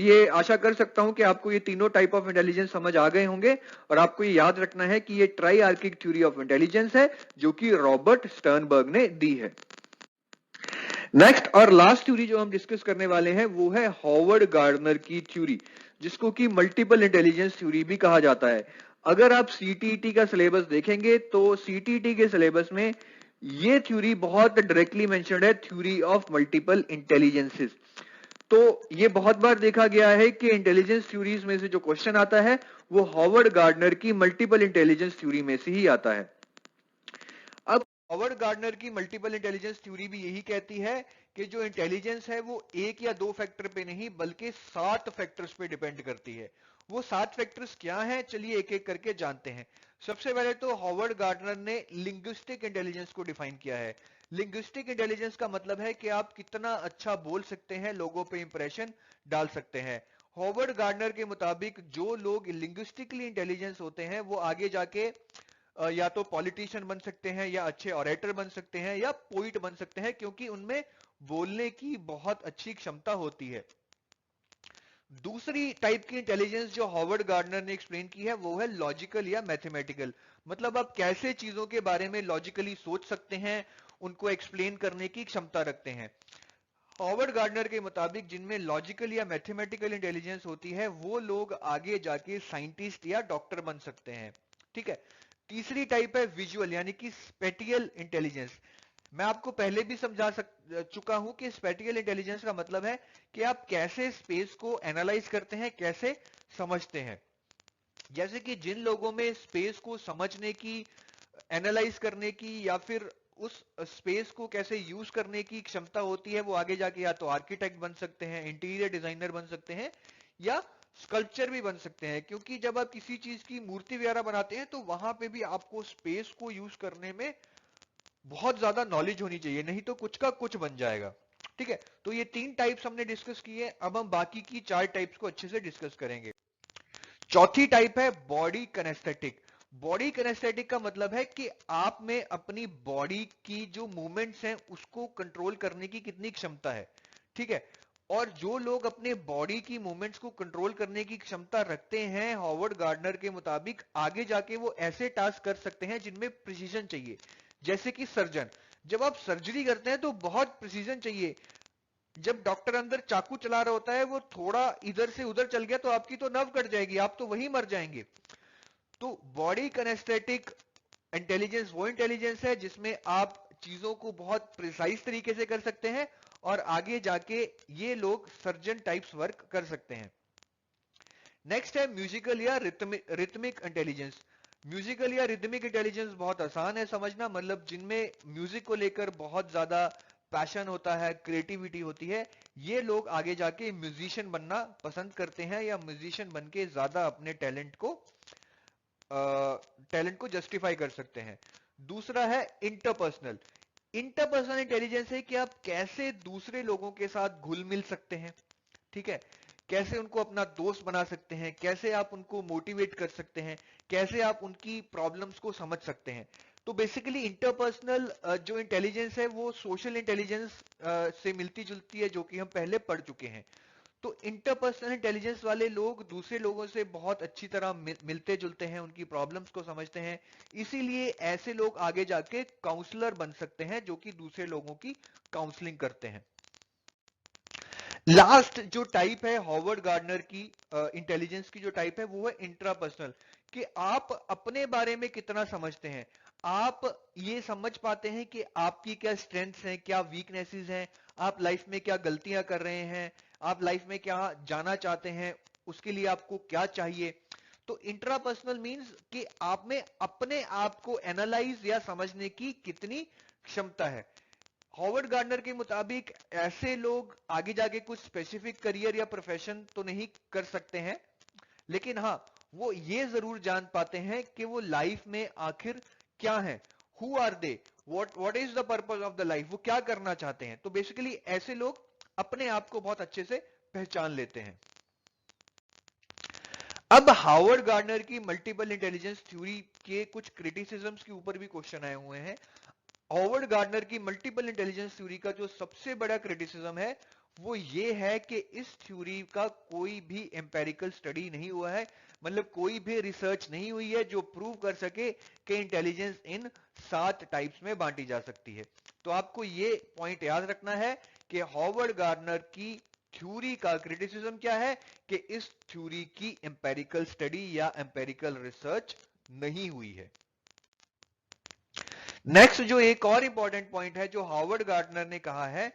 ये आशा कर सकता हूं कि आपको ये तीनों टाइप ऑफ इंटेलिजेंस समझ आ गए होंगे, और आपको ये याद रखना है कि ये ट्राइआर्किक थ्योरी ऑफ इंटेलिजेंस है जो कि रॉबर्ट स्टर्नबर्ग ने दी है। नेक्स्ट और लास्ट थ्योरी जो हम डिस्कस करने वाले हैं वो है हॉवर्ड गार्डनर की थ्योरी, जिसको कि मल्टीपल इंटेलिजेंस थ्योरी भी कहा जाता है। अगर आप सीटीईटी का सिलेबस देखेंगे तो सीटीईटी के सिलेबस में ये थ्योरी बहुत डायरेक्टली मेंशन्ड है, थ्योरी ऑफ मल्टीपल इंटेलिजेंसेस। तो ये बहुत बार देखा गया है कि इंटेलिजेंस थ्योरीज में से जो क्वेश्चन आता है वो हॉवर्ड गार्डनर की मल्टीपल इंटेलिजेंस थ्योरी में से ही आता है। अब हॉवर्ड गार्डनर की मल्टीपल इंटेलिजेंस थ्योरी भी यही कहती है कि जो इंटेलिजेंस है वो एक या दो फैक्टर पे नहीं बल्कि 7 फैक्टर्स पे डिपेंड करती है। वो 7 फैक्टर्स क्या हैं, चलिए एक एक करके जानते हैं। सबसे पहले तो हॉवर्ड गार्डनर ने लिंग्विस्टिक इंटेलिजेंस को डिफाइन किया है। लिंग्विस्टिक इंटेलिजेंस का मतलब है कि आप कितना अच्छा बोल सकते हैं, लोगों पे इंप्रेशन डाल सकते हैं। हॉवर्ड गार्डनर के मुताबिक जो लोग लिंग्विस्टिकली इंटेलिजेंस होते हैं वो आगे जाके या तो पॉलिटिशियन बन सकते हैं, या अच्छे ऑरेटर बन सकते हैं, या पोइट बन सकते हैं, क्योंकि उनमें बोलने की बहुत अच्छी क्षमता होती है। दूसरी टाइप की इंटेलिजेंस जो हॉवर्ड गार्डनर ने एक्सप्लेन की है वो है लॉजिकल या मैथमेटिकल। मतलब आप कैसे चीजों के बारे में लॉजिकली सोच सकते हैं, उनको एक्सप्लेन करने की क्षमता रखते हैं। हॉवर्ड गार्डनर के मुताबिक जिनमें लॉजिकल या मैथमेटिकल इंटेलिजेंस होती है वो लोग आगे जाके साइंटिस्ट या डॉक्टर बन सकते हैं। ठीक है। तीसरी टाइप है विजुअल यानी कि स्पेटियल इंटेलिजेंस। मैं आपको पहले भी चुका हूं कि स्पेटियल इंटेलिजेंस का मतलब है कि आप कैसे स्पेस को एनालाइज करते हैं, कैसे समझते हैं। जैसे कि जिन लोगों में स्पेस को समझने की, एनालाइज करने की, या फिर उस स्पेस को कैसे यूज करने की क्षमता होती है, वो आगे जाके या तो आर्किटेक्ट बन सकते हैं, इंटीरियर डिजाइनर बन सकते हैं, या स्कल्पचर भी बन सकते हैं। क्योंकि जब आप किसी चीज की मूर्ति वगैरह बनाते हैं तो वहां पे भी आपको स्पेस को यूज करने में बहुत ज्यादा नॉलेज होनी चाहिए, नहीं तो कुछ का कुछ बन जाएगा। ठीक है, तो ये 3 टाइप्स हमने डिस्कस किए। अब हम बाकी की 4 टाइप्स को अच्छे से डिस्कस करेंगे। चौथी टाइप है बॉडी कनेस्थेटिक। बॉडी कनेस्थेटिक का मतलब है कि आप में अपनी बॉडी की जो मूवमेंट्स हैं उसको कंट्रोल करने की कितनी क्षमता है। ठीक है, और जो लोग अपने बॉडी की मूवमेंट्स को कंट्रोल करने की क्षमता रखते हैं हॉवर्ड गार्डनर के मुताबिक आगे जाके वो ऐसे टास्क कर सकते हैं जिनमें प्रिसीजन चाहिए। जैसे कि सर्जन, जब आप सर्जरी करते हैं तो बहुत प्रिसीजन चाहिए। जब डॉक्टर अंदर चाकू चला रहा होता है वो थोड़ा इधर से उधर चल गया तो आपकी तो नर्व कट जाएगी, आप तो वहीं मर जाएंगे। तो बॉडी कनेस्थेटिक इंटेलिजेंस वो इंटेलिजेंस है जिसमें आप चीजों को बहुत प्रिसाइज तरीके से कर सकते हैं, और आगे जाके ये लोग सर्जन टाइप्स वर्क कर सकते हैं। नेक्स्ट है म्यूजिकल या रिथमिक इंटेलिजेंस। म्यूजिकल या रिथमिक इंटेलिजेंस बहुत आसान है समझना, मतलब जिनमें म्यूजिक को लेकर बहुत ज्यादा पैशन होता है, क्रिएटिविटी होती है, ये लोग आगे जाके म्यूजिशियन बनना पसंद करते हैं, या म्यूजिशियन बन के ज्यादा अपने टैलेंट को जस्टिफाई कर सकते हैं। दूसरा है इंटरपर्सनल। इंटरपर्सनल इंटेलिजेंस है कि आप कैसे दूसरे लोगों के साथ घुल मिल सकते हैं। ठीक है, कैसे उनको अपना दोस्त बना सकते हैं, कैसे आप उनको मोटिवेट कर सकते हैं, कैसे आप उनकी प्रॉब्लम्स को समझ सकते हैं। तो बेसिकली इंटरपर्सनल जो इंटेलिजेंस है वो सोशल इंटेलिजेंस से मिलती जुलती है, जो कि हम पहले पढ़ चुके हैं। तो इंटरपर्सनल इंटेलिजेंस वाले लोग दूसरे लोगों से बहुत अच्छी तरह मिलते जुलते हैं, उनकी प्रॉब्लम्स को समझते हैं, इसीलिए ऐसे लोग आगे जाके काउंसलर बन सकते हैं जो कि दूसरे लोगों की काउंसलिंग करते हैं। लास्ट जो टाइप है हॉवर्ड गार्डनर की इंटेलिजेंस की जो टाइप है वो है इंट्रापर्सनल, कि आप अपने बारे में कितना समझते हैं, आप ये समझ पाते हैं कि आपकी क्या स्ट्रेंथ्स हैं, क्या वीकनेसेस हैं, आप लाइफ में क्या गलतियां कर रहे हैं, आप लाइफ में क्या जाना चाहते हैं, उसके लिए आपको क्या चाहिए। तो इंट्रापर्सनल मींस कि आप में अपने आप को एनालाइज या समझने की कितनी क्षमता है। हॉवर्ड गार्डनर के मुताबिक ऐसे लोग आगे जाके कुछ स्पेसिफिक करियर या प्रोफेशन तो नहीं कर सकते हैं, लेकिन हाँ वो ये जरूर जान पाते हैं कि वो लाइफ में आखिर क्या है, who are they, what is the purpose of the life, वो क्या करना चाहते हैं। तो बेसिकली ऐसे लोग अपने आप को बहुत अच्छे से पहचान लेते हैं। अब हार्वर्ड गार्डनर की मल्टीपल इंटेलिजेंस थ्योरी के कुछ क्रिटिसिज्म्स के ऊपर भी क्वेश्चन आए हुए हैं। हॉवर्ड गार्डनर की मल्टीपल इंटेलिजेंस थ्योरी का जो सबसे बड़ा क्रिटिसिज्म है वो ये है कि इस थ्योरी का कोई भी एम्पेरिकल स्टडी नहीं हुआ है, मतलब कोई भी रिसर्च नहीं हुई है जो प्रूव कर सके कि इंटेलिजेंस इन 7 टाइप्स में बांटी जा सकती है। तो आपको ये पॉइंट याद रखना है कि हॉवर्ड गार्डनर की थ्योरी का क्रिटिसिज्म क्या है कि इस थ्योरी की एम्पेरिकल स्टडी या एम्पेरिकल रिसर्च नहीं हुई है। नेक्स्ट जो एक और इंपॉर्टेंट पॉइंट है जो हार्वर्ड गार्डनर ने कहा है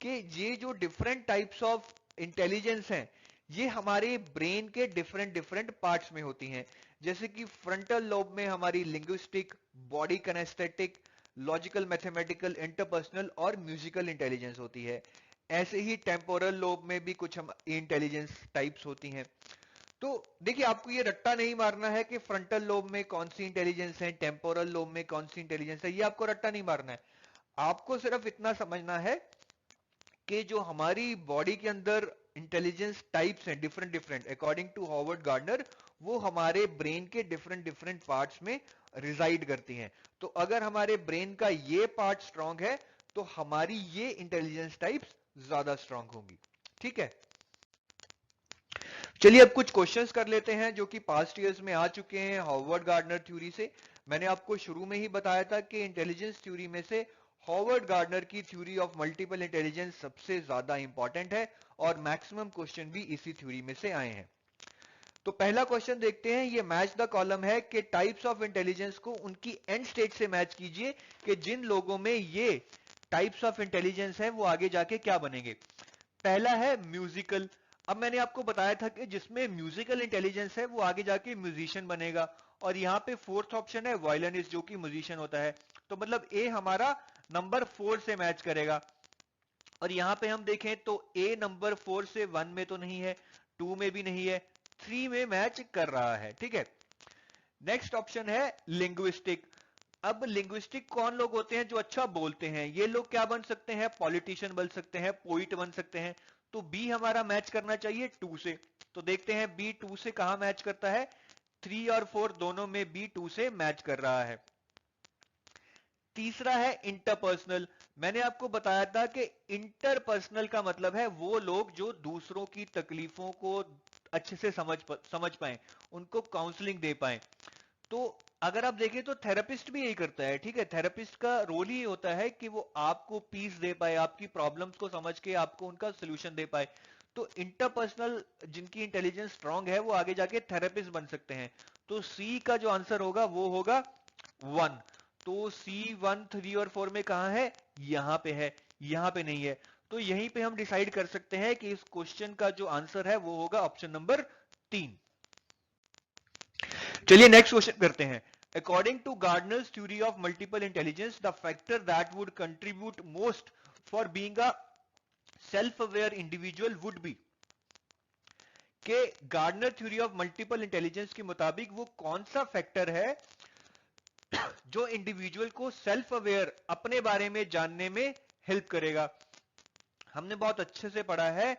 कि ये जो डिफरेंट टाइप्स ऑफ इंटेलिजेंस हैं ये हमारे ब्रेन के डिफरेंट डिफरेंट पार्ट्स में होती हैं। जैसे कि फ्रंटल लोब में हमारी linguistic, body kinesthetic, logical, mathematical, interpersonal और म्यूजिकल इंटेलिजेंस होती है। ऐसे ही टेम्पोरल लोब में भी कुछ इंटेलिजेंस टाइप्स होती हैं। तो देखिए आपको ये रट्टा नहीं मारना है कि फ्रंटल लोब में कौन सी इंटेलिजेंस है, टेम्पोरल लोब में कौन सी इंटेलिजेंस है, ये आपको रट्टा नहीं मारना है। आपको सिर्फ इतना समझना है कि जो हमारी बॉडी के अंदर इंटेलिजेंस टाइप्स हैं different different according to Howard Gardner, वो हमारे ब्रेन के डिफरेंट डिफरेंट पार्ट्स में रिजाइड करती हैं। तो अगर हमारे ब्रेन का ये पार्ट स्ट्रांग है तो हमारी ये इंटेलिजेंस टाइप्स ज्यादा स्ट्रांग होंगी। ठीक है, चलिए अब कुछ क्वेश्चंस कर लेते हैं जो कि पास्ट ईयर्स में आ चुके हैं हॉवर्ड गार्डनर थ्योरी से। मैंने आपको शुरू में ही बताया था कि इंटेलिजेंस थ्योरी में से हॉवर्ड गार्डनर की थ्योरी ऑफ मल्टीपल इंटेलिजेंस सबसे ज्यादा इंपॉर्टेंट है और मैक्सिमम क्वेश्चन भी इसी थ्योरी में से आए हैं। तो पहला क्वेश्चन देखते हैं, ये मैच द कॉलम है कि टाइप्स ऑफ इंटेलिजेंस को उनकी एंड स्टेट से मैच कीजिए कि जिन लोगों में ये टाइप्स ऑफ इंटेलिजेंस है वो आगे जाके क्या बनेंगे। पहला है म्यूजिकल। अब मैंने आपको बताया था कि जिसमें म्यूजिकल इंटेलिजेंस है वो आगे जाके म्यूजिशियन बनेगा, और यहाँ पे फोर्थ ऑप्शन है वायलिनिस्ट जो कि म्यूजिशियन होता है। तो मतलब ए हमारा नंबर 4 से मैच करेगा। और यहाँ पे हम देखें तो ए नंबर 4 से 1 में तो नहीं है, 2 में भी नहीं है, 3 में मैच कर रहा है। ठीक है, नेक्स्ट ऑप्शन है लिंग्विस्टिक। अब लिंग्विस्टिक कौन लोग होते हैं जो अच्छा बोलते हैं, ये लोग क्या बन सकते हैं, पॉलिटिशियन बन सकते हैं, पोइट बन सकते हैं। तो बी हमारा मैच करना चाहिए 2 से। तो देखते हैं बी 2 से कहां मैच करता है, 3 और 4 दोनों में बी 2 से मैच कर रहा है। तीसरा है इंटरपर्सनल। मैंने आपको बताया था कि इंटरपर्सनल का मतलब है वो लोग जो दूसरों की तकलीफों को अच्छे से समझ पाए, उनको काउंसलिंग दे पाए। तो अगर आप देखें तो थेरेपिस्ट भी यही करता है। ठीक है, थेरेपिस्ट का रोल ही होता है कि वो आपको पीस दे पाए, आपकी प्रॉब्लम्स को समझ के आपको उनका सोल्यूशन दे पाए। तो इंटरपर्सनल जिनकी इंटेलिजेंस स्ट्रांग है वो आगे जाके थेरेपिस्ट बन सकते हैं। तो सी का जो आंसर होगा वो होगा 1। तो सी 1, 3 और 4 में कहां है, यहां पे है, यहां पे नहीं है। तो यहीं पे हम डिसाइड कर सकते हैं कि इस क्वेश्चन का जो आंसर है वो होगा ऑप्शन नंबर 3। चलिए नेक्स्ट क्वेश्चन करते हैं। According to Gardner's theory of multiple intelligence the factor that would contribute most for being a self aware individual would be, के Gardner theory of multiple intelligence के मुताबिक वो कौन सा फैक्टर है जो इंडिविजुअल को सेल्फ अवेयर अपने बारे में जानने में हेल्प करेगा। हमने बहुत अच्छे से पढ़ा है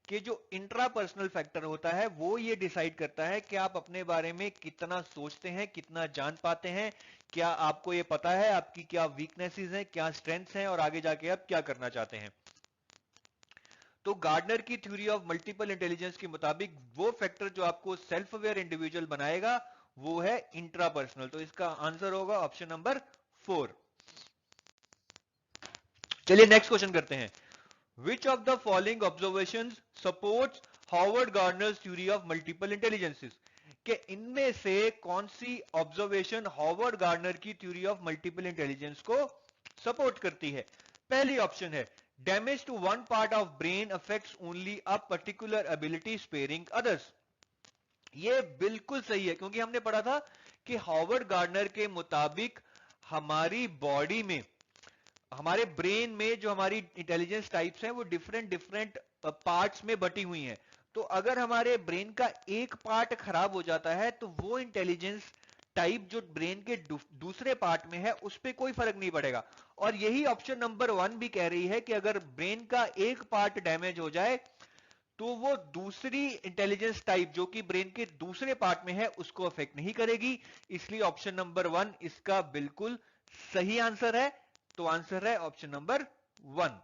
कि जो इंट्रापर्सनल फैक्टर होता है वो ये डिसाइड करता है कि आप अपने बारे में कितना सोचते हैं, कितना जान पाते हैं, क्या आपको ये पता है आपकी क्या वीकनेसेस हैं, क्या स्ट्रेंथ्स हैं और आगे जाके आप क्या करना चाहते हैं। तो गार्डनर की थ्योरी ऑफ मल्टीपल इंटेलिजेंस के मुताबिक वो फैक्टर जो आपको सेल्फ अवेयर इंडिविजुअल बनाएगा वो है इंट्रापर्सनल। तो इसका आंसर होगा ऑप्शन नंबर 4। चलिए नेक्स्ट क्वेश्चन करते हैं। Which of the following observations supports Howard Gardner's theory of multiple intelligences? कि इनमें से कौन सी ऑब्जर्वेशन हॉवर्ड गार्डनर की थ्योरी ऑफ मल्टीपल इंटेलिजेंस को सपोर्ट करती है? पहली ऑप्शन है damage to one part of brain affects only a particular ability sparing others. ये बिल्कुल सही है, क्योंकि हमने पढ़ा था कि हॉवर्ड गार्डनर के मुताबिक हमारी बॉडी में, हमारे ब्रेन में जो हमारी इंटेलिजेंस टाइप्स हैं वो डिफरेंट डिफरेंट पार्ट्स में बटी हुई हैं। तो अगर हमारे ब्रेन का एक पार्ट खराब हो जाता है तो वो इंटेलिजेंस टाइप जो ब्रेन के दूसरे पार्ट में है उस पर कोई फर्क नहीं पड़ेगा। और यही ऑप्शन नंबर 1 भी कह रही है कि अगर ब्रेन का एक पार्ट डैमेज हो जाए तो वो दूसरी इंटेलिजेंस टाइप जो कि ब्रेन के दूसरे पार्ट में है उसको अफेक्ट नहीं करेगी। इसलिए ऑप्शन नंबर 1 इसका बिल्कुल सही आंसर है। तो आंसर है option number 1।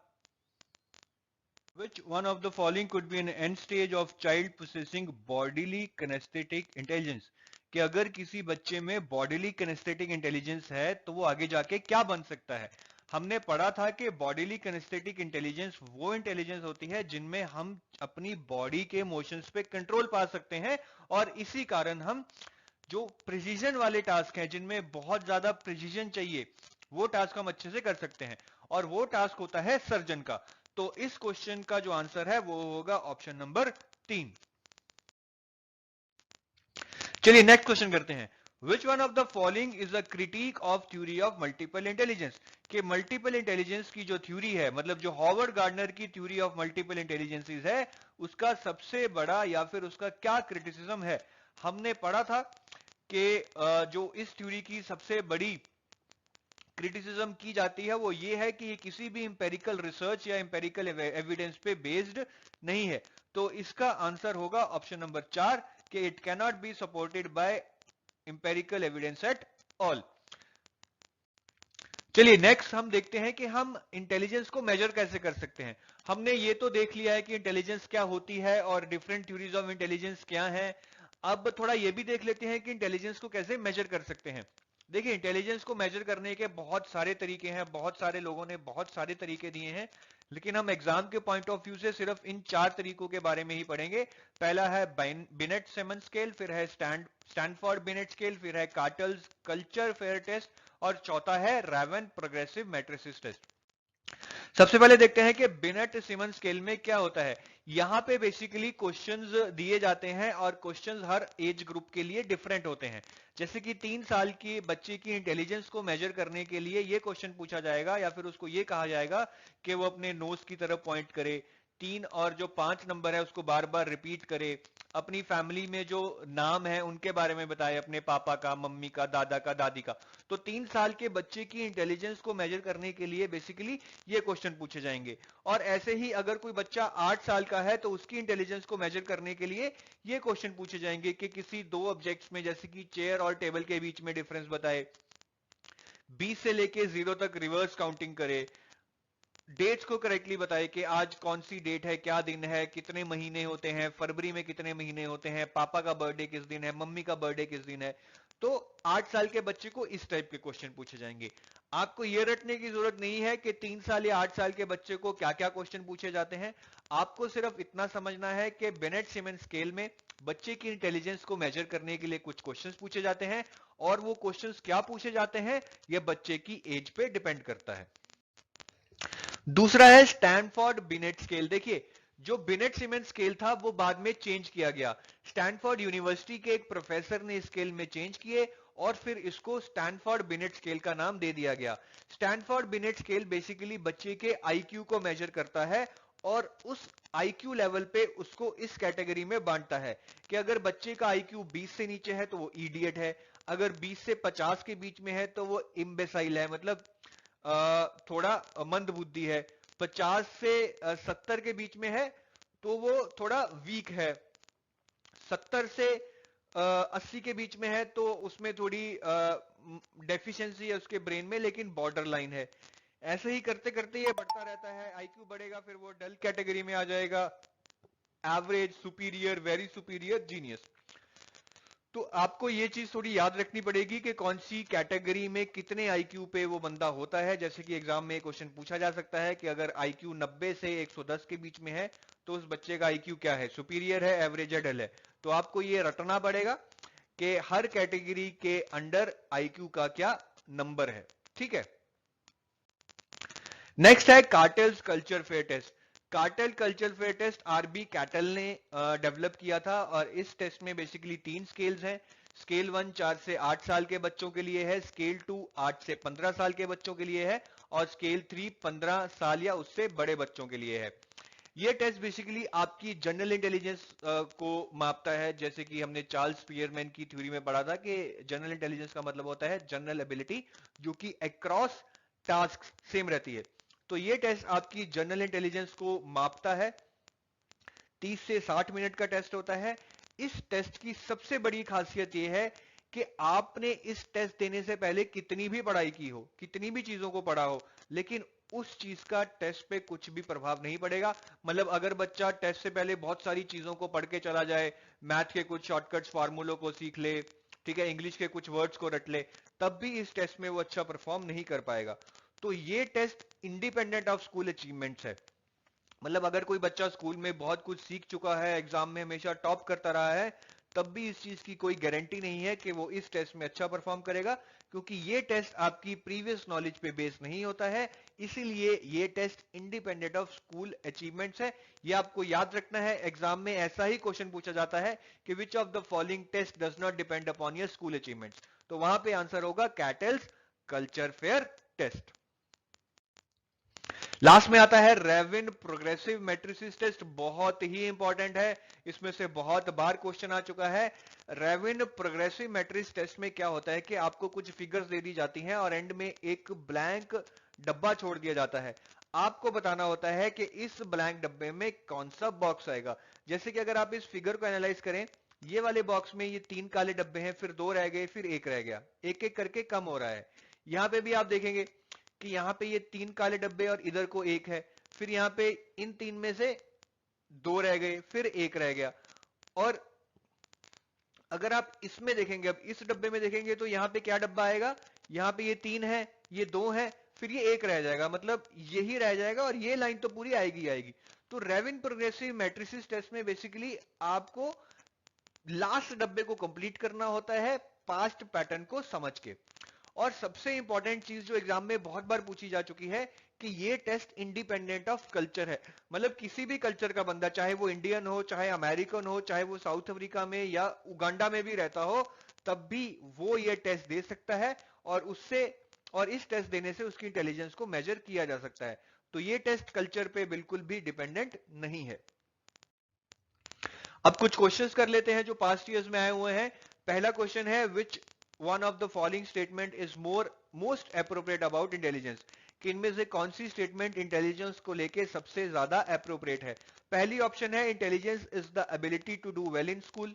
Which one of the following could be an end stage of child possessing bodily kinesthetic intelligence? कि अगर किसी बच्चे में बॉडीली किनेस्थेटिक इंटेलिजेंस है तो वो आगे जाके क्या बन सकता है? हमने पढ़ा था कि बॉडीली किनेस्थेटिक इंटेलिजेंस वो इंटेलिजेंस होती है जिनमें हम अपनी बॉडी के मोशंस पे कंट्रोल पा सकते हैं, और इसी कारण हम जो प्रिसीजन वाले टास्क हैं जिनमें बहुत ज्यादा प्रिसीजन चाहिए वो टास्क हम अच्छे से कर सकते हैं, और वो टास्क होता है सर्जन का। तो इस क्वेश्चन का जो आंसर है वो होगा ऑप्शन नंबर 3। चलिए नेक्स्ट क्वेश्चन करते हैं। Which one of the following is a critique of theory of multiple intelligence? कि मल्टीपल इंटेलिजेंस की जो थ्योरी है, मतलब जो हॉवर्ड गार्डनर की थ्योरी ऑफ मल्टीपल इंटेलिजेंसेस है, उसका सबसे बड़ा या फिर उसका क्या क्रिटिसिज्म है? हमने पढ़ा था कि जो इस थ्योरी की सबसे बड़ी क्रिटिसिज्म की जाती है वो ये है कि ये किसी भी इंपेरिकल रिसर्च या इंपेरिकल एविडेंस पे बेस्ड नहीं है। तो इसका आंसर होगा ऑप्शन नंबर 4 कि it can not be supported by empirical evidence at all. चलिए नेक्स्ट हम देखते हैं कि हम इंटेलिजेंस को मेजर कैसे कर सकते हैं। हमने ये तो देख लिया है कि इंटेलिजेंस क्या होती है और डिफरेंट थ्योरीज ऑफ इंटेलिजेंस क्या है। अब थोड़ा ये भी देख लेते हैं कि इंटेलिजेंस को कैसे मेजर कर सकते हैं। देखिए इंटेलिजेंस को मेजर करने के बहुत सारे तरीके हैं, बहुत सारे लोगों ने बहुत सारे तरीके दिए हैं, लेकिन हम एग्जाम के पॉइंट ऑफ व्यू से सिर्फ इन 4 तरीकों के बारे में ही पढ़ेंगे। पहला है बिनेट सिमन स्केल, फिर है स्टैनफोर्ड बिनेट स्केल, फिर है कार्टल्स कल्चर फेयर टेस्ट, और चौथा है रैवन प्रोग्रेसिव मैट्रिसेस टेस्ट। सबसे पहले देखते हैं कि बिनेट सिमन स्केल में क्या होता है। यहां पे बेसिकली क्वेश्चंस दिए जाते हैं और क्वेश्चंस हर एज ग्रुप के लिए डिफरेंट होते हैं। जैसे कि 3 साल की बच्चे की इंटेलिजेंस को मेजर करने के लिए ये क्वेश्चन पूछा जाएगा या फिर उसको ये कहा जाएगा कि वो अपने नोज की तरफ पॉइंट करे, 3 और जो 5 नंबर है उसको बार बार रिपीट करे, अपनी फैमिली में जो नाम है उनके बारे में बताए, अपने पापा का, मम्मी का, दादा का, दादी का। तो 3 साल के बच्चे की इंटेलिजेंस को मेजर करने के लिए बेसिकली ये क्वेश्चन पूछे जाएंगे। और ऐसे ही अगर कोई बच्चा 8 साल का है तो उसकी इंटेलिजेंस को मेजर करने के लिए ये क्वेश्चन पूछे जाएंगे कि किसी 2 ऑब्जेक्ट्स में जैसे कि चेयर और टेबल के बीच में डिफरेंस बताए, 20 से लेके 0 तक रिवर्स काउंटिंग करे, डेट्स को करेक्टली बताए कि आज कौन सी डेट है, क्या दिन है, कितने महीने होते हैं, फरवरी में कितने महीने होते हैं, पापा का बर्थडे किस दिन है, मम्मी का बर्थडे किस दिन है। तो 8 साल के बच्चे को इस टाइप के क्वेश्चन पूछे जाएंगे। आपको यह रटने की जरूरत नहीं है कि 3 साल या 8 साल के बच्चे को क्या क्या क्वेश्चन पूछे जाते हैं। आपको सिर्फ इतना समझना है कि बिनेट सिमन स्केल में बच्चे की इंटेलिजेंस को मेजर करने के लिए कुछ क्वेश्चंस पूछे जाते हैं, और वो क्वेश्चंस क्या पूछे जाते हैं यह बच्चे की एज पे डिपेंड करता है। दूसरा है स्टैनफोर्ड बिनेट स्केल। देखिए जो बिनेट सिमन स्केल था वो बाद में चेंज किया गया। स्टैनफोर्ड यूनिवर्सिटी के एक प्रोफेसर ने स्केल में चेंज किए और फिर इसको स्टैनफोर्ड बिनेट स्केल का नाम दे दिया गया। स्टैनफोर्ड बिनेट स्केल बेसिकली बच्चे के आईक्यू को मेजर करता है और उस आईक्यू लेवल पे उसको इस कैटेगरी में बांटता है कि अगर बच्चे का आईक्यू 20 से नीचे है तो वो इडियट है, अगर 20 से 50 के बीच में है तो वो इम्बेसाइल है, मतलब थोड़ा मंद बुद्धि है, 50 से 70 के बीच में है तो वो थोड़ा वीक है, 70 से 80 के बीच में है तो उसमें थोड़ी डेफिशिएंसी है उसके ब्रेन में लेकिन बॉर्डर लाइन है, ऐसे ही करते करते ये बढ़ता रहता है, आईक्यू बढ़ेगा, फिर वो डल कैटेगरी में आ जाएगा, average, superior, very superior, genius. तो आपको ये चीज थोड़ी याद रखनी पड़ेगी कि कौन सी कैटेगरी में कितने आईक्यू पे वो बंदा होता है। जैसे कि एग्जाम में क्वेश्चन पूछा जा सकता है कि अगर आईक्यू 90 से 110 के बीच में है तो उस बच्चे का आईक्यू क्या है, सुपीरियर है, एवरेज है, डल है। तो आपको ये रटना पड़ेगा कि हर कैटेगरी के अंडर आईक्यू का क्या नंबर है, ठीक है। नेक्स्ट है Cattell's culture fair test. Cattell culture fair test R B Cattell ने डेवलप किया था, और इस टेस्ट में बेसिकली 3 स्केल्स हैं। स्केल 1 4 से 8 साल के बच्चों के लिए है, स्केल 2 8 से 15 साल के बच्चों के लिए है, और स्केल 3 15 साल या उससे बड़े बच्चों के लिए है। ये टेस्ट बेसिकली आपकी जनरल इंटेलिजेंस को मापता है। जैसे कि हमने चार्ल्स स्पीयरमैन की थ्योरी में पढ़ा था कि जनरल इंटेलिजेंस का मतलब होता है जनरल एबिलिटी, जो कि अक्रॉस टास्क सेम रहती है। तो ये टेस्ट आपकी जनरल इंटेलिजेंस को मापता है। 30 से 60 मिनट का टेस्ट होता है। इस टेस्ट की सबसे बड़ी खासियत यह है कि आपने इस टेस्ट देने से पहले कितनी भी पढ़ाई की हो, कितनी भी चीजों को पढ़ा हो, लेकिन उस चीज का टेस्ट पे कुछ भी प्रभाव नहीं पड़ेगा। मतलब अगर बच्चा टेस्ट से पहले बहुत सारी चीजों को पढ़ के चला जाए, मैथ के कुछ शॉर्टकट्स फार्मूलों को सीख ले, ठीक है, इंग्लिश के कुछ वर्ड्स को रट ले, तब भी इस टेस्ट में वो अच्छा परफॉर्म नहीं कर पाएगा। तो ये test independent of school achievements है। मतलब अगर कोई बच्चा स्कूल में बहुत कुछ सीख चुका है, एग्जाम में हमेशा टॉप करता रहा है, तब भी इस चीज की कोई गारंटी नहीं है कि वो इस टेस्ट में अच्छा परफॉर्म करेगा, क्योंकि ये टेस्ट आपकी प्रीवियस नॉलेज पे बेस नहीं होता है। इसीलिए ये test independent of school achievements है। ये आपको याद रखना है। एग्जाम में ऐसा ही क्वेश्चन पूछा जाता है कि which of the following test does not depend upon your school achievements. तो वहां पे आंसर होगा Cattell's culture fair test. Last में आता है रेविन प्रोग्रेसिव मैट्रिसेस टेस्ट। बहुत ही इंपॉर्टेंट है, इसमें से बहुत बार क्वेश्चन आ चुका है। रेविन प्रोग्रेसिव मैट्रिक्स टेस्ट में क्या होता है कि आपको कुछ फिगर्स दे दी जाती हैं और एंड में एक ब्लैंक डब्बा छोड़ दिया जाता है। आपको बताना होता है कि इस ब्लैंक डब्बे में कौन सा बॉक्स आएगा। जैसे कि अगर आप इस फिगर को एनालाइज करें, ये वाले बॉक्स में ये 3 काले डब्बे हैं, फिर 2 रह गए, फिर 1 रह गया, एक एक करके कम हो रहा है। यहां पे भी आप देखेंगे कि यहां पे ये 3 काले डब्बे और इधर को 1 है, फिर यहां पे इन 3 में से 2 रह गए, फिर 1 रह गया। और अगर आप इसमें देखेंगे, अब इस डब्बे में देखेंगे, तो यहां पे क्या डब्बा आएगा, यहां पे ये 3 है, ये 2 है, फिर ये 1 रह जाएगा, मतलब यही रह जाएगा, और ये लाइन तो पूरी आएगी आएगी। तो रेविन प्रोग्रेसिव मैट्रिसेस टेस्ट में बेसिकली आपको लास्ट डब्बे को कंप्लीट करना होता है पास्ट पैटर्न को समझ के। और सबसे इंपॉर्टेंट चीज जो एग्जाम में बहुत बार पूछी जा चुकी है कि ये टेस्ट इंडिपेंडेंट ऑफ कल्चर है। मतलब किसी भी कल्चर का बंदा, चाहे वो इंडियन हो, चाहे अमेरिकन हो, चाहे वो साउथ अफ्रीका में या उगांडा में भी रहता हो, तब भी वो ये टेस्ट दे सकता है, और इस टेस्ट देने से उसकी इंटेलिजेंस को मेजर किया जा सकता है। तो ये टेस्ट कल्चर पे बिल्कुल भी डिपेंडेंट नहीं है। अब कुछ क्वेश्चंस कर लेते हैं जो पास्ट ईयर्स में आए हुए हैं। पहला क्वेश्चन है, which one of the following statement is most appropriate about intelligence. कि इनमें से कौन सी स्टेटमेंट इंटेलिजेंस को लेके सबसे ज्यादा अप्रोप्रिएट है। पहली ऑप्शन है, intelligence is the ability to do well in school.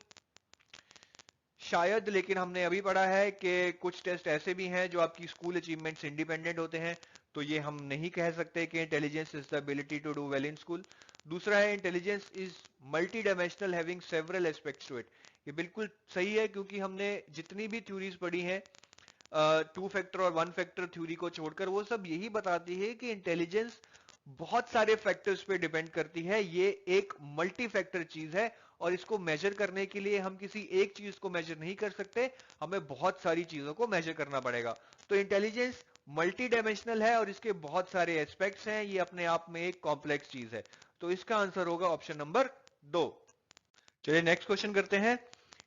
शायद, लेकिन हमने अभी पढ़ा है कि कुछ टेस्ट ऐसे भी हैं जो आपकी स्कूल अचीवमेंट से इंडिपेंडेंट होते हैं, तो ये हम नहीं कह सकते कि intelligence is the ability to do well in school. दूसरा है, intelligence is multi dimensional having several aspects to it. ये बिल्कुल सही है, क्योंकि हमने जितनी भी थ्योरीज पढ़ी हैं, 2 फैक्टर और 1 फैक्टर थ्योरी को छोड़कर, वो सब यही बताती है कि इंटेलिजेंस बहुत सारे फैक्टर्स पे डिपेंड करती है। ये एक मल्टी फैक्टर चीज है, और इसको मेजर करने के लिए हम किसी एक चीज को मेजर नहीं कर सकते, हमें बहुत सारी चीजों को मेजर करना पड़ेगा। तो इंटेलिजेंस मल्टी डायमेंशनल है और इसके बहुत सारे एस्पेक्ट्स हैं, ये अपने आप में एक कॉम्प्लेक्स चीज है। तो इसका आंसर होगा ऑप्शन नंबर 2। चलिए नेक्स्ट क्वेश्चन करते हैं।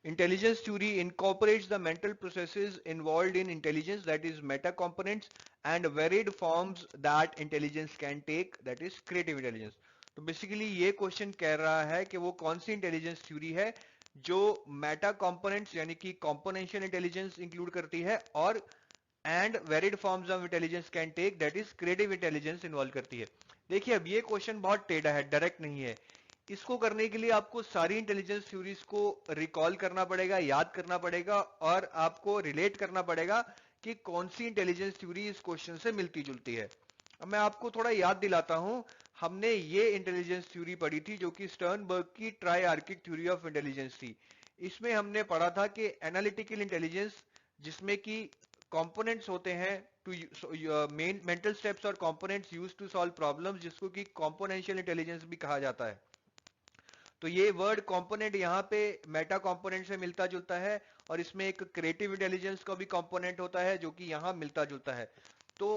Intelligence theory incorporates the mental processes involved in intelligence, that is meta components, and varied forms that intelligence can take, that is creative intelligence. तो बेसिकली ये क्वेश्चन कह रहा है कि वो कौन सी इंटेलिजेंस थ्योरी है जो मेटा कंपोनेंट्स यानी कि कॉम्पोनेंशियल इंटेलिजेंस इंक्लूड करती है, और and varied forms of intelligence can take, that is creative intelligence involve करती है। देखिए, अब ये क्वेश्चन बहुत टेढ़ा है, डायरेक्ट नहीं है। इसको करने के लिए आपको सारी इंटेलिजेंस थ्योरीज को रिकॉल करना पड़ेगा, याद करना पड़ेगा, और आपको रिलेट करना पड़ेगा कि कौन सी इंटेलिजेंस थ्योरी इस क्वेश्चन से मिलती जुलती है। अब मैं आपको थोड़ा याद दिलाता हूं, हमने ये इंटेलिजेंस थ्योरी पढ़ी थी जो कि स्टर्नबर्ग की ट्राइआर्किक थ्योरी ऑफ इंटेलिजेंस थी। इसमें हमने पढ़ा था कि एनालिटिकल इंटेलिजेंस, जिसमें कि कंपोनेंट्स होते हैं टू मेन मेंटल स्टेप्स और components used to solve problems, जिसको कि कंपोनेंशियल इंटेलिजेंस भी कहा जाता है। तो ये वर्ड कंपोनेंट यहाँ पे मेटा कंपोनेंट से मिलता जुलता है, और इसमें एक क्रिएटिव इंटेलिजेंस का भी कंपोनेंट होता है जो कि यहाँ मिलता जुलता है। तो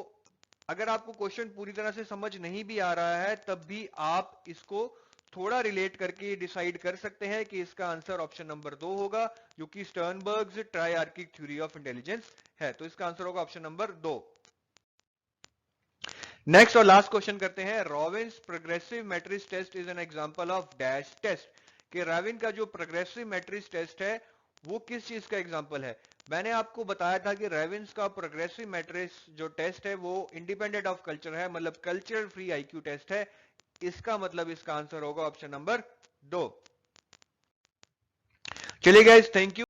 अगर आपको क्वेश्चन पूरी तरह से समझ नहीं भी आ रहा है, तब भी आप इसको थोड़ा रिलेट करके डिसाइड कर सकते हैं कि इसका आंसर ऑप्शन नंबर 2 होगा, जो कि Sternberg's triarchic theory of intelligence है। तो इसका आंसर होगा ऑप्शन नंबर 2। नेक्स्ट और लास्ट क्वेश्चन करते हैं। Robin's progressive matrix test is an example of dash test. कि रॉबिन का जो प्रोग्रेसिव मैट्रिक्स टेस्ट है वो किस चीज का एग्जांपल है? मैंने आपको बताया था कि रॉबिन्स का प्रोग्रेसिव मैट्रिक्स जो टेस्ट है वो इंडिपेंडेंट ऑफ कल्चर है, मतलब कल्चर फ्री आईक्यू टेस्ट है। इसका मतलब इसका आंसर होगा ऑप्शन नंबर 2। चलिए गाइस, थैंक यू।